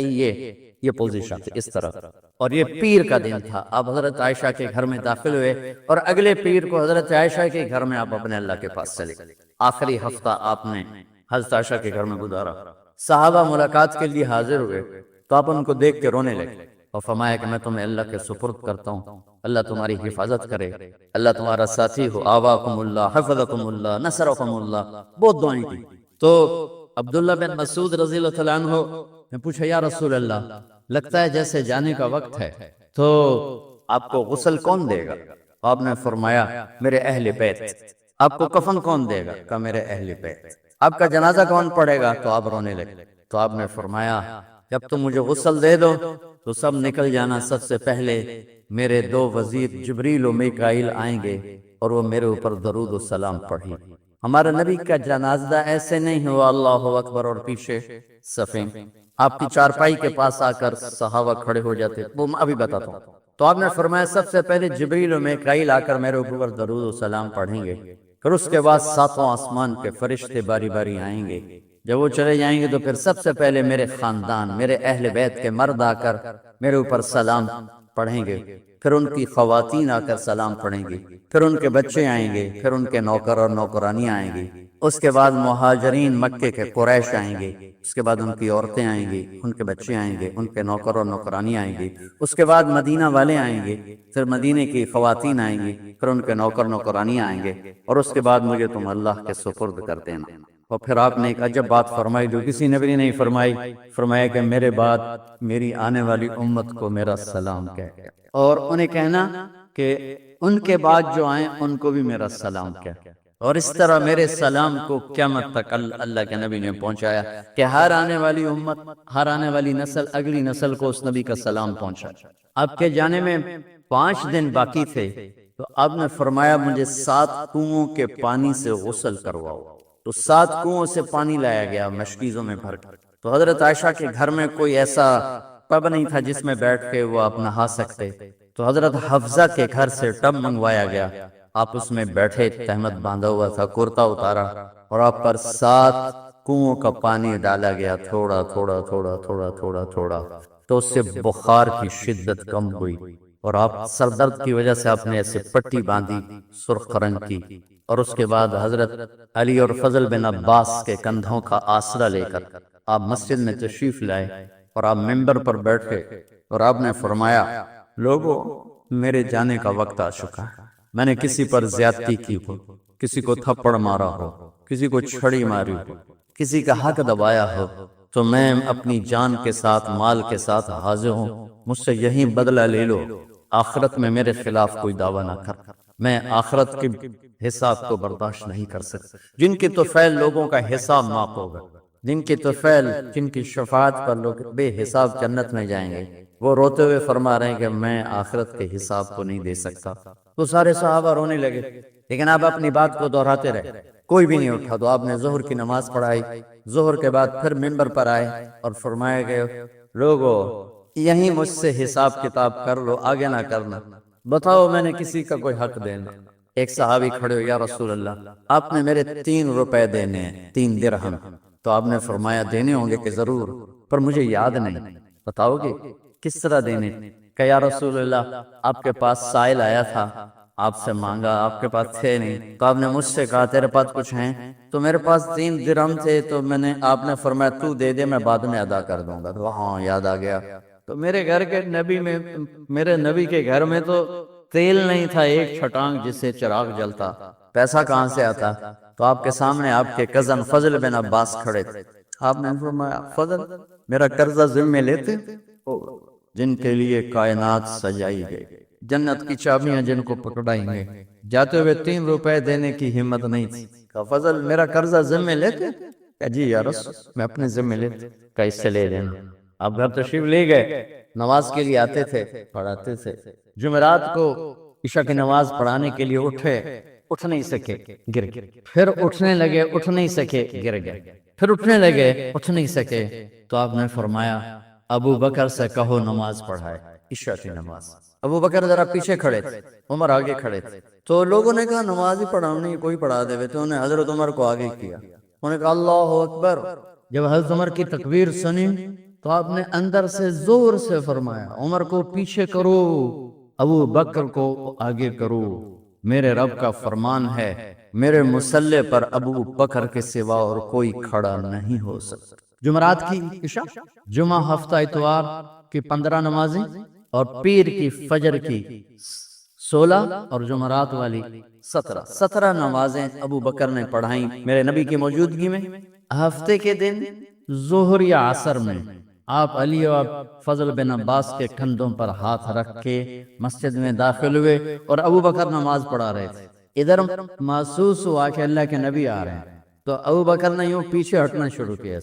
یہ پوزیشن تھی اس طرح. اور یہ پیر کا دن تھا، آپ حضرت عائشہ کے گھر میں داخل ہوئے اور اگلے پیر کو حضرت عائشہ کے گھر میں آپ اپنے اللہ کے پاس چلے. آخری ہفتہ آپ نے حضرت عائشہ کے گھر میں گزارا. صحابہ ملاقات کے لیے حاضر ہوئے تو آپ ان کو دیکھ کے رونے لگے اور فرمایا کہ میں تمہیں اللہ کے سپرد کرتا ہوں، اللہ تمہاری حفاظت کرے، اللہ تمہارا ساتھی ہو، آواکم اللہ، حفظکم اللہ، نصرکم اللہ، بہت دعائیں کی۔ تو عبداللہ بن مسعود رضی اللہ تعالیٰ عنہ نے پوچھا یا رسول اللہ، لگتا ہے جیسے جانے کا وقت ہے، تو آپ کو غسل کون دے گا؟ آپ نے فرمایا میرے اہل بیت۔ آپ کو کفن کون دے گا؟ کہا میرے اہل بیت۔ آپ کا جنازہ کون پڑھے گا؟ تو آپ رونے لگے۔ تو آپ نے فرمایا جب تم مجھے غسل دے دو تو سب نکل جانا، سب سے پہلے میرے دو وزیر جبریل و میکائیل آئیں گے اور وہ میرے اوپر درود و سلام پڑھیں۔ ہمارا نبی کا جنازہ ایسے نہیں ہوا اللہ اکبر اور پیچھے صفیں، آپ کی چارپائی کے پاس آ کر صحابہ کھڑے ہو جاتے، وہ میں ابھی بتاتا ہوں۔ تو آپ نے فرمایا سب سے پہلے جبریل و میکائیل آ کر میرے اوپر درود و سلام پڑھیں گے، پھر اس کے بعد ساتوں آسمان کے فرشتے باری باری آئیں گے۔ جب وہ چلے جائیں گے تو پھر سب سے پہلے میرے خاندان، میرے اہل بیت کے مرد آ کر میرے اوپر سلام پڑھیں گے، پھر ان کی خواتین آ کر سلام پڑھیں گی، پھر ان کے بچے آئیں گے، پھر ان کے نوکر اور نوکرانی آئیں گی، اس کے بعد مہاجرین مکے کے قریش آئیں گے، اس کے بعد ان کی عورتیں آئیں گی، ان کے بچے آئیں گے، ان کے نوکر اور نوکرانی آئیں گی، اس کے بعد مدینہ والے آئیں گے، پھر مدینے کی خواتین آئیں گی، پھر ان کے نوکر نوکرانی آئیں گے، اور اس کے بعد مجھے تم اللہ کے سپرد کر دینا۔ اور پھر آپ نے ایک عجب بات فرمائی جو کسی نبی نے نہیں فرمائی، فرمایا کہ میرے بعد میری آنے والی امت کو میرا سلام کہے، اور انہیں کہنا کہ ان کے بعد جو آئیں ان کو بھی میرا سلام کہے، اور اس طرح میرے سلام کو قیامت تک اللہ کے نبی نے پہنچایا کہ ہر آنے والی امت، ہر آنے والی نسل، اگلی نسل کو اس نبی کا سلام پہنچا۔ آپ کے جانے میں 5 دن باقی تھے تو آپ نے فرمایا مجھے 7 کنووں کے پانی سے غسل کرواؤ۔ تو 7 کنووں سے پانی لایا گیا مشکیزوں میں بھر کر۔ تو حضرت عائشہ کے گھر میں کوئی ایسا ٹب نہیں تھا جس میں بیٹھ کے وہ آپ نہا سکتے، تو حضرت حفصہ کے گھر سے ٹب منگوایا گیا، آپ اس میں بیٹھے، تہمت باندھا ہوا تھا، کرتا اتارا، اور آپ پر 7 کنووں کا پانی ڈالا گیا، تھوڑا تھوڑا تھوڑا تھوڑا تھوڑا تھوڑا، تو اس سے بخار کی شدت کم ہوئی، اور آپ سر درد کی وجہ سے آپ نے ایسے پٹی باندھی سرخ رنگ کی، اور اس کے بعد حضرت علی اور فضل بن عباس کے کندھوں کا آسرا لے کر آپ مسجد میں تشریف لائے، اور آپ ممبر پر بیٹھے، اور آپ نے فرمایا لوگوں میرے جانے کا وقت آ چکا ہے، میں نے کسی پر زیادتی کی ہو، کسی کو تھپڑ مارا ہو، کسی کو چھڑی ماری ہو، کسی کا حق دبایا ہو، تو میں اپنی جان کے ساتھ، مال کے ساتھ حاضر ہوں، مجھ سے یہیں بدلہ لے لو، آخرت میں میرے خلاف کوئی دعویٰ نہ کر، میں آخرت کے حساب کو برداشت نہیں کر سکتا۔ جن کی طفیل لوگوں کا حساب معاف ہوگا، جن کی طفیل، جن کی شفاعت پر لوگ بے حساب جنت میں جائیں گے، وہ روتے ہوئے فرما رہے ہیں کہ میں آخرت کے حساب کو نہیں دے سکتا۔ تو سارے صحابہ رونے لگے، لیکن آپ اپنی بات کو دہراتے رہے، کوئی بھی نہیں اٹھا۔ تو آپ نے ظہر کی نماز پڑھائی، ظہر کے بعد پھر ممبر پر آئے اور فرمایا کہ لوگوں یہیں مجھ سے حساب کتاب کر لو، آگے نہ کرنا، بتاؤ میں نے کسی کا کوئی حق دینا۔ ایک صحابی کھڑے ہو، یا رسول اللہ آپ نے میرے 3 روپے دینے ہیں، 3 درہم۔ تو آپ نے فرمایا دینے ہوں گے کہ ضرور، پر مجھے یاد نہیں، بتاؤ گے کس طرح دینے؟ کہ یا رسول اللہ آپ کے پاس سائل آیا تھا، آپ سے مانگا، آپ کے پاس تھے نہیں، تو آپ نے مجھ سے کہا تیرے پاس کچھ ہیں؟ تو میرے پاس 3 درہم تھے، تو آپ نے فرمایا تو دے دے، میں بعد میں ادا کر دوں گا۔ تو ہاں یاد آ گیا۔ تو میرے گھر کے نبی میں، میرے نبی کے گھر میں تو تیل نہیں تھا، ایک چھٹانگ جس سے چراغ جلتا، پیسہ کہاں سے آتا؟ تو آپ کے سامنے آپ کے کزن فضل بن عباس کھڑے تھے، آپ نے فرمایا فضل میرا قرضہ ذمہ لیتے جن کے لیے کائنات سجائی گئی، جنت کی چابیاں جن کو پکڑائیں گے، جاتے ہوئے 3 روپے دینے کی ہمت نہیں تھی۔ کہا فضل میرا قرضہ ذمہ لیتے؟ کہا جی یا رسول میں اپنے ذمہ لیتے۔ کہا اس سے لے لینا۔ آپ گھر تشریف لے گئے، نماز کے لیے آتے تھے، پڑھاتے تھے، جمعرات کو عشاء کی نماز پڑھانے کے لیے اٹھے، اٹھ نہیں سکے، گر گئے، پھر اٹھنے لگے، اٹھ نہیں سکے، گر گئے، پھر اٹھنے لگے، اٹھ نہیں سکے۔ تو آپ نے فرمایا ابو بکر سے کہو نماز پڑھائے، عشاء کی نماز۔ ابو بکر ذرا پیچھے کھڑے تھے، عمر آگے کھڑے تھے، تو لوگوں نے کہا نماز ہی پڑھاؤ، نہیں کوئی پڑھا دے، تو انہوں نے حضرت عمر کو آگے کیا، انہوں نے کہا اللہ اکبر۔ جب حضرت عمر کی تکبیر سنی تو آپ نے اندر سے زور سے فرمایا عمر کو پیچھے کرو، ابو بکر کو آگے کرو، میرے رب کا فرمان ہے میرے مصلی پر ابو بکر کے سوا اور کوئی کھڑا نہیں ہو سکتا۔ جمعرات کی عشاء، جمعہ ہفتہ اتوار کی 15 نمازیں، اور پیر کی فجر کی 16 اور جمعرات والی 17 نمازیں ابو بکر نے پڑھائیں میرے نبی کی موجودگی میں۔ ہفتے کے دن ظہر یا عصر میں آپ علی اور فضل بن عباس کے کندھوں پر ہاتھ رکھ کے مسجد میں داخل ہوئے اور ابو بکر نماز پڑھا رہے تھے۔ ادھر محسوس ہوا کہ اللہ کے نبی آ رہے ہیں، تو ابو بکر نے یوں پیچھے ہٹنا شروع کیا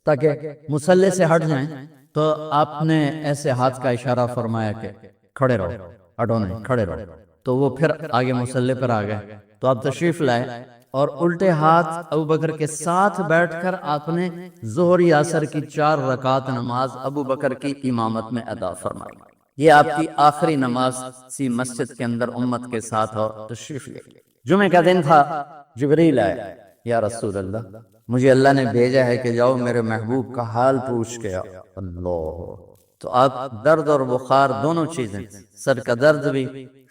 تاکہ مصلی سے ہٹ جائیں، تو آپ نے ایسے ہاتھ کا اشارہ فرمایا کہ کھڑے رہو، ہٹو نہیں، کھڑے رہو۔ تو وہ پھر آگے مصلی پر آ گئے، تو آپ تشریف لائے اور الٹے ہاتھ ابو بکر کے ساتھ بیٹھ کر آپ نے ظہر یا عصر کی 4 رکعت نماز ابو بکر کی امامت میں ادا فرمائی۔ یہ آپ کی آخری نماز سی مسجد کے اندر امت کے ساتھ اور تشریف لے۔ جمعہ کا دن تھا، جبریل آئے، یا رسول اللہ مجھے اللہ نے بھیجا ہے کہ جاؤ میرے محبوب کا حال پوچھ کے آؤ۔ اللہ، تو آپ درد اور بخار دونوں چیزیں، سر کا درد بھی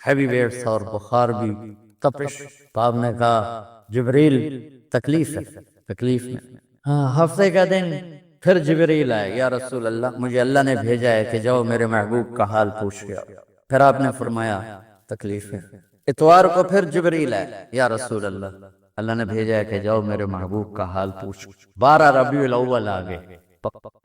ہیوی ویٹ تھا اور بخار بھی، تپش، تو آپ نے کہا جبریل تکلیف ہے، تکلیف میں۔ ہفتے کا دن پھر جبریل آئے، یا رسول اللہ مجھے اللہ نے بھیجا ہے کہ جاؤ میرے محبوب کا حال پوچھ کے آؤ۔ پھر آپ نے فرمایا تکلیف ہے۔ اتوار کو پھر جبریل آئے، یا رسول اللہ اللہ نے بھیجا ہے کہ جاؤ میرے محبوب کا حال پوچھ۔ 12 ربیع الاول آگے،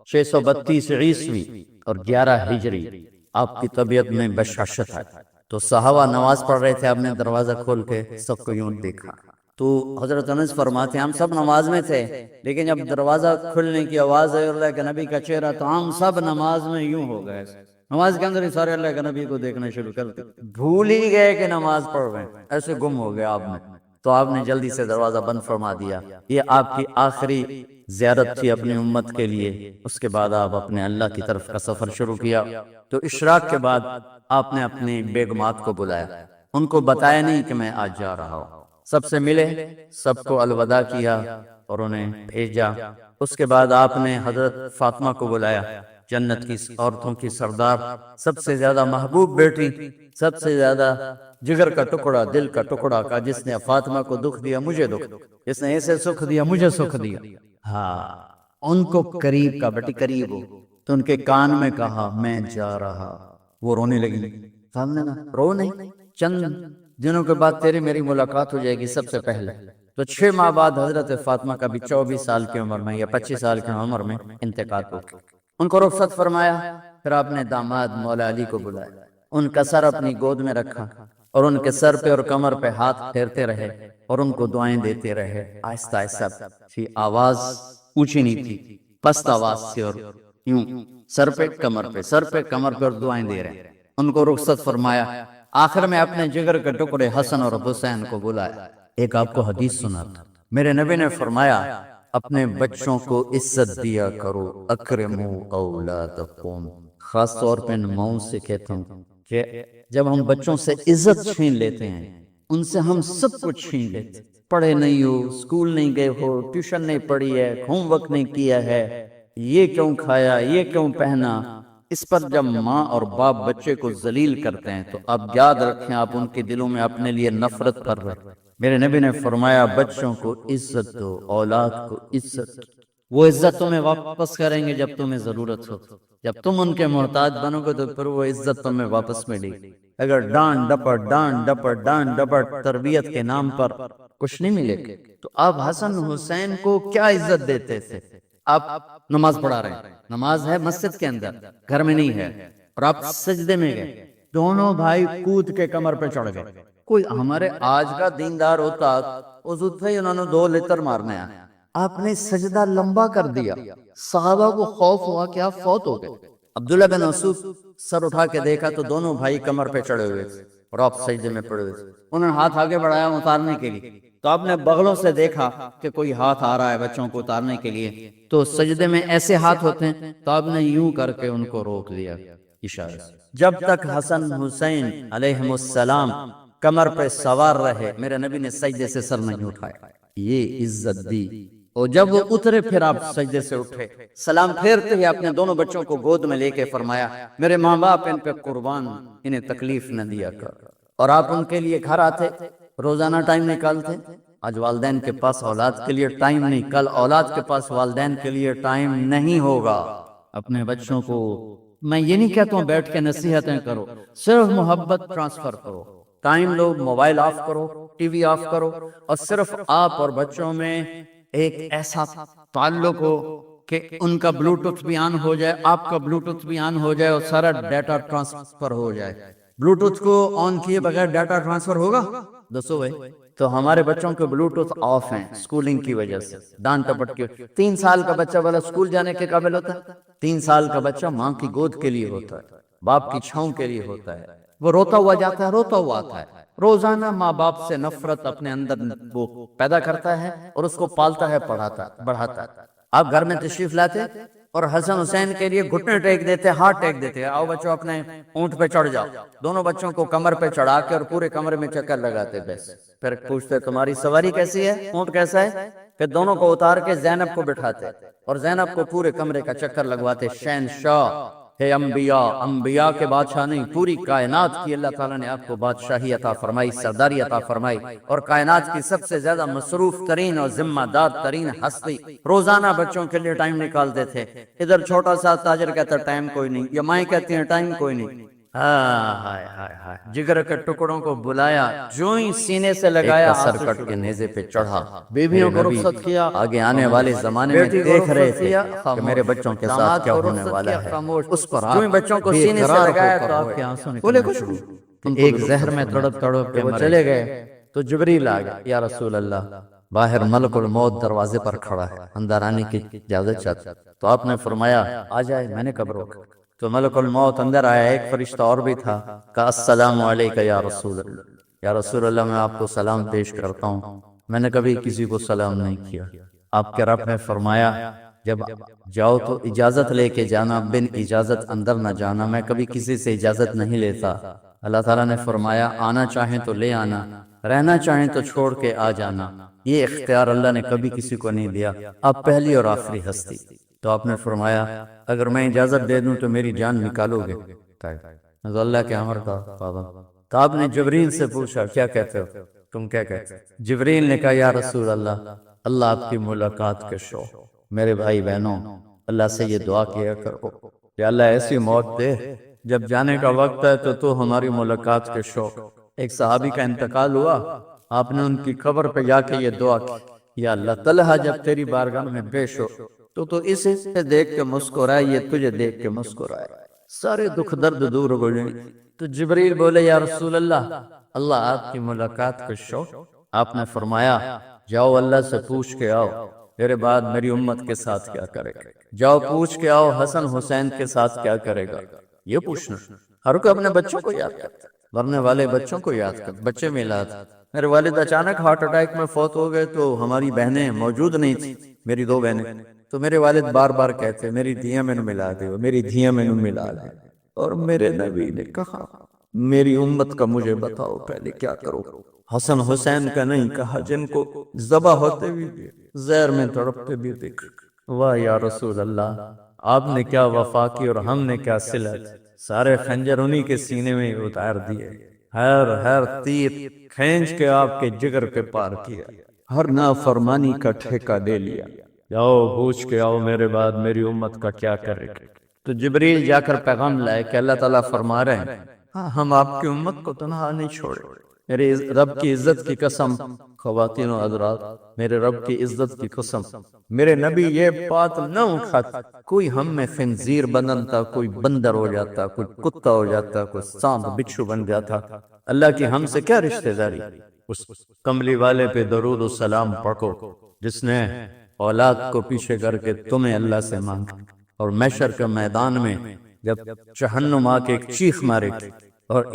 632 عیسوی اور 11 ہجری، آپ کی طبیعت میں بشاشت ہے۔ تو صحابہ نماز پڑھ رہے تھے، آپ نے دروازہ کھول کے سب کو یوں دیکھا۔ تو حضرت انس فرماتے ہیں ہم سب نماز میں تھے، لیکن جب دروازہ کھلنے کی آواز آئی اللہ کے نبی کا چہرہ، تو ہم سب نماز میں یوں ہو گئے، نماز کے اندر ہی سارے اللہ کے نبی کو دیکھنا شروع کر دیا، بھول ہی گئے کہ نماز پڑھ رہے ہیں، ایسے گم ہو گئے آپ میں۔ تو آپ نے جلدی سے دروازہ بند فرما دیا۔ یہ آپ کی آخری زیارت تھی اپنی امت کے لیے۔ اس کے بعد آپ اپنے اللہ کی طرف کا سفر شروع کیا۔ تو اشراق کے بعد آپ نے اپنی بیگمات کو بلایا، ان کو بتایا نہیں کہ میں آج جا رہا ہوں، سب سے ملے، سب کو الوداع کیا اور انہیں بھیجا۔ اس کے بعد آپ نے حضرت فاطمہ کو بلایا، جنت کی عورتوں کی سردار، سب سے زیادہ محبوب بیٹی، سب سے زیادہ جگر کا ٹکڑا، دل کا ٹکڑا کا، جس نے فاطمہ کو دکھ دیا مجھے دکھ، جس نے اسے سکھ دیا مجھے سکھ دیا۔ ہاں، ان کو قریب کا، بیٹی قریب ہو، تو ان کے کان میں کہا میں جا رہا۔ وہ رونے لگی، سامنے نا رو نہیں، چند دنوں کے بعد تیری میری ملاقات ہو جائے گی سب سے پہلے۔ تو 6 ماہ بعد حضرت فاطمہ کا بھی 24 سال کی عمر میں یا 25 سال کی عمر میں انتقال ہو گیا۔ ان کو رخصت فرمایا۔ پھر آپ نے داماد مولا علی کو بلایا، ان کا سر اپنی گود میں رکھا اور ان کے سر پہ اور کمر پہ ہاتھ پھیرتے رہے اور ان کو دعائیں دیتے رہے، آہستہ آہستہ، تھی آواز اونچی نہیں تھی، پست آواز سے، اور یوں سر پہ کمر پہ، سر پہ کمر پہ، اور دعائیں دے رہے ہیں۔ ان کو رخصت فرمایا۔ آخر میں اپنے جگر کے ٹکڑے حسن اور حسین کو بلایا۔ ایک آپ کو حدیث سناتا، میرے نبی نے فرمایا اپنے بچوں کو عزت دیا کرو، اکرموا اولادکم، خاص طور پہ ماؤں سے کہتا ہوں کہ جب ہم بچوں سے عزت چھین لیتے ہیں، ان سے ہم سب کچھ چھین لیتے ہیں، پڑھے نہیں ہو، اسکول نہیں گئے ہو، ٹیوشن نہیں پڑھی ہے، ہوم ورک نہیں کیا ہے، یہ کیوں کھایا، یہ کیوں پہنا، اس پر جب ماں اور باپ بچے کو ذلیل کرتے ہیں تو آپ یاد رکھیں آپ ان کے دلوں میں اپنے لیے نفرت کر رہے ہیں۔ میرے نبی نے فرمایا بچوں کو عزت دو، اولاد کو عزت دو، وہ عزت تمہیں واپس کریں گے جب تمہیں ضرورت ہو، جب تم ان کے محتاج بنو گے تو پھر وہ عزت تمہیں واپس ملے گی۔ اگر ڈانٹ ڈپٹ، ڈانٹ ڈپٹ، ڈانٹ ڈپٹ تربیت کے نام پر کچھ نہیں ملے گا، تو آپ حسن حسین کو کیا عزت دیتے تھے؟ آپ نماز پڑھا رہے ہیں، نماز ہے مسجد کے اندر، گھر میں نہیں ہے، اور آپ سجدے میں گئے، دونوں بھائی کود کے کمر پہ چڑھ گئے۔ کوئی ہمارے آج کا دیندار ہوتا وضو ہی انہوں نے 2 لیتر مارنے ہیں، آپ نے سجدہ لمبا کر دیا، صحابہ کو خوف ہوا کہ آپ فوت ہو گئے۔ عبداللہ بن مسعود سر اٹھا کے دیکھا تو دونوں بھائی کمر پہ چڑھے ہوئے تھے اور آپ سجدے میں پڑے ہوئے تھے۔ انہوں نے ہاتھ آگے بڑھایا اتارنے کے لیے، تو آپ نے بغلوں سے دیکھا کہ کوئی ہاتھ آ رہا ہے بچوں کو اتارنے کے لیے، تو سجدے میں ایسے ہاتھ ہوتے ہیں، تو آپ نے یوں کر کے ان کو روک دیا اشارے سے۔ جب تک حسن حسین علیہم السلام کمر پہ سوار رہے میرے نبی نے سجدے سے سر نہیں اٹھایا، یہ عزت دی۔ اور جب وہ اترے پھر آپ سجدے سے اٹھے، سلام پھیرتے ہی اپنے دونوں بچوں کو گود میں لے کے فرمایا میرے ماں باپ ان پہ قربان، انہیں تکلیف نہ دیا کر۔ اور آپ ان کے لیے گھر آتے، روزانہ ٹائم نکالتے۔ آج والدین کے پاس اولاد کے لیے ٹائم نہیں، کل اولاد کے پاس والدین کے لیے ٹائم نہیں ہوگا۔ اپنے بچوں کو میں یہ نہیں کہتا ہوں بیٹھ کے نصیحتیں کرو، صرف محبت ٹرانسفر کرو، ٹائم لو، موبائل آف کرو، ٹی وی آف کرو، اور صرف آپ اور بچوں میں ایک ایسا تعلق ہو کہ ان کا بلوٹوتھ بھی آن ہو جائے، آپ کا بلوٹوتھ بھی آن ہو جائے، اور سارا ڈیٹا ٹرانسفر ہو جائے۔ بلوٹوتھ کو آن کیے بغیر ڈیٹا ٹرانسفر ہوگا؟ دسو بھائی۔ تو ہمارے بچوں کے بلوٹوتھ آف ہیں اسکولنگ کی وجہ سے، ڈانٹ ٹپٹ کے۔ 3 سال کا بچہ والا اسکول جانے کے قابل ہوتا ہے؟ 3 سال کا بچہ ماں کی گود کے لیے ہوتا ہے، باپ کی چھاؤں کے لیے ہوتا ہے، وہ روتا ہوا جاتا ہے، روتا ہوا آتا ہے۔ روزانہ ماں باپ سے نفرت اپنے اندر وہ پیدا کرتا ہے اور اس کو پالتا ہے، بڑھاتا ہے۔ آپ گھر میں تشریف لاتے اور حسن حسین کے لیے گھٹنے ٹیک دیتے، ہاتھ ٹیک دیتے، آؤ بچوں اپنے اونٹ پہ چڑھ جاؤ، دونوں بچوں کو کمر پہ چڑھا کے اور پورے کمرے میں چکر لگاتے، بس پھر پوچھتے تمہاری سواری کیسی ہے، اونٹ کیسا ہے؟ پھر دونوں کو اتار کے زینب کو بٹھاتے اور زینب کو پورے کمرے کا چکر لگواتے۔ شہنشاہ ہے انبیاء، انبیاء کے بادشاہ نہیں، پوری کائنات کی اللہ تعالیٰ نے آپ کو بادشاہی عطا فرمائی، سرداری عطا فرمائی، اور کائنات کی سب سے زیادہ مصروف ترین اور ذمہ دار ترین ہستی روزانہ بچوں کے لیے ٹائم نکالتے تھے۔ ادھر چھوٹا سا تاجر کہتا ٹائم کوئی نہیں، یا مائیں کہتی ہیں ٹائم کوئی نہیں۔ ہائے ہائے ہائے، جگر کے ٹکڑوں کو بلایا، جو ہی سینے سے لگایا، سر کٹ کے نیزے پہ چڑھا۔ بیویوں کو رخصت کیا، آگے آنے والے زمانے میں دیکھ رہے تھے کہ میرے بچوں کے ساتھ کیا ہونے والا ہے، اس پر جو ہی بچوں کو سینے سے لگایا تو آپ کے آنسوں نکلنا شروع ہوئے۔ ایک زہر میں تڑپ تڑپ کے وہ چلے گئے تو جبریل آ گیا، یا رسول اللہ، باہر ملک الموت دروازے پر کھڑا ہے، اندر آنے کی اجازت چاہتا۔ تو آپ نے فرمایا آ جائے، میں نے کب روکا؟ تو ملک الموت اندر آیا، ایک فرشتہ اور بھی تھا، کہا السلام علیکہ یا رسول اللہ، یا رسول اللہ میں آپ کو سلام پیش کرتا ہوں، میں نے کبھی کسی کو سلام نہیں کیا۔ آپ کے رب نے فرمایا جب جاؤ تو اجازت لے کے جانا، بن اجازت اندر نہ جانا، میں کبھی کسی سے اجازت نہیں لیتا۔ اللہ تعالیٰ نے فرمایا آنا چاہیں تو لے آنا، رہنا چاہیں تو چھوڑ کے آ جانا، یہ اختیار اللہ نے کبھی کسی کو نہیں دیا، آپ پہلی اور آخری ہستی۔ تو آپ نے فرمایا اگر میں اجازت دے دوں تو میری جان نکالو گے؟ تو اللہ کے امر کا پابند۔ تو آپ نے جبریل سے پوچھا کیا کہتے ہو تم، کیا کہتے ہو؟ جبریل نے کہا یا رسول اللہ، اللہ آپ کی ملاقات کے شوق، میرے بھائی بہنوں اللہ سے یہ دعا کیا کرو کہ اللہ ایسی موت دے جب جانے کا وقت ہے تو ہماری ملاقات کے شوق۔ ایک صحابی کا انتقال ہوا، آپ نے ان کی قبر پہ جا کے یہ دعا کی، یا اللہ طلحہ جب تیری بارگاہ میں پیش ہو تو اسے دیکھ کے مسکرائے، یہ تجھے دیکھ کے مسکرائے، سارے دکھ درد دور ہو جائیں۔ تو جبریل بولے یا رسول اللہ، اللہ آپ کی ملاقات کا شوق۔ آپ نے فرمایا جاؤ اللہ سے پوچھ کے آؤ میرے بعد میری امت کے ساتھ کیا کرے گا، جاؤ پوچھ کے آؤ حسن حسین کے ساتھ کیا کرے گا۔ یہ پوچھنا، ہر کوئی اپنے بچوں کو یاد کرتا، مرنے والے بچوں کو یاد کرتا، بچے میلاد۔ میرے والد اچانک ہارٹ اٹیک میں فوت ہو گئے تو ہماری بہنیں موجود نہیں تھی، میری 2 بہنیں، تو میرے والد بار بار کہتے میری دھیاں میں ملا دے، میری دھیاں میں ملا دے، اور میرے نبی نے کہا میری امت کا مجھے بتاؤ پہلے کیا کرو۔ حسن حسین کا نہیں کہا، جن کو ذبح ہوتے بھی زہر میں تڑپتے بھی دیکھ۔ واہ یا رسول اللہ، آپ نے کیا وفا کی اور ہم نے کیا صلت، سارے خنجر انہی کے سینے میں اتار دیے، ہر تیر کھینچ کے آپ کے جگر پہ پار کیا، ہر نافرمانی کا ٹھیکہ لے لیا۔ جاؤ پوچھ کے آؤ میرے بعد میری امت کا کیا کرے گا۔ تو جبریل جا کر پیغام لائے کہ اللہ تعالیٰ فرما رہے ہیں ہاں ہم آپ کی امت کو تنہا نہیں چھوڑے، میرے رب کی عزت کی قسم، خواتین و حضرات میرے رب کی عزت کی قسم، میرے نبی یہ بات نہ اٹھاتا، کوئی ہم میں خنزیر بنتا، کوئی بندر ہو جاتا، کوئی کتا ہو جاتا، کوئی سانپ بچھو بن جاتا، اللہ کی ہم سے کیا رشتہ داری۔ اس کملی والے پہ درود و سلام پڑھو جس نے اولاد کو پیچھے کر کے تمہیں اللہ سے مانگا، اور محشر کے میدان میں جب جہنم آ کے ایک چیخ مارے گی اور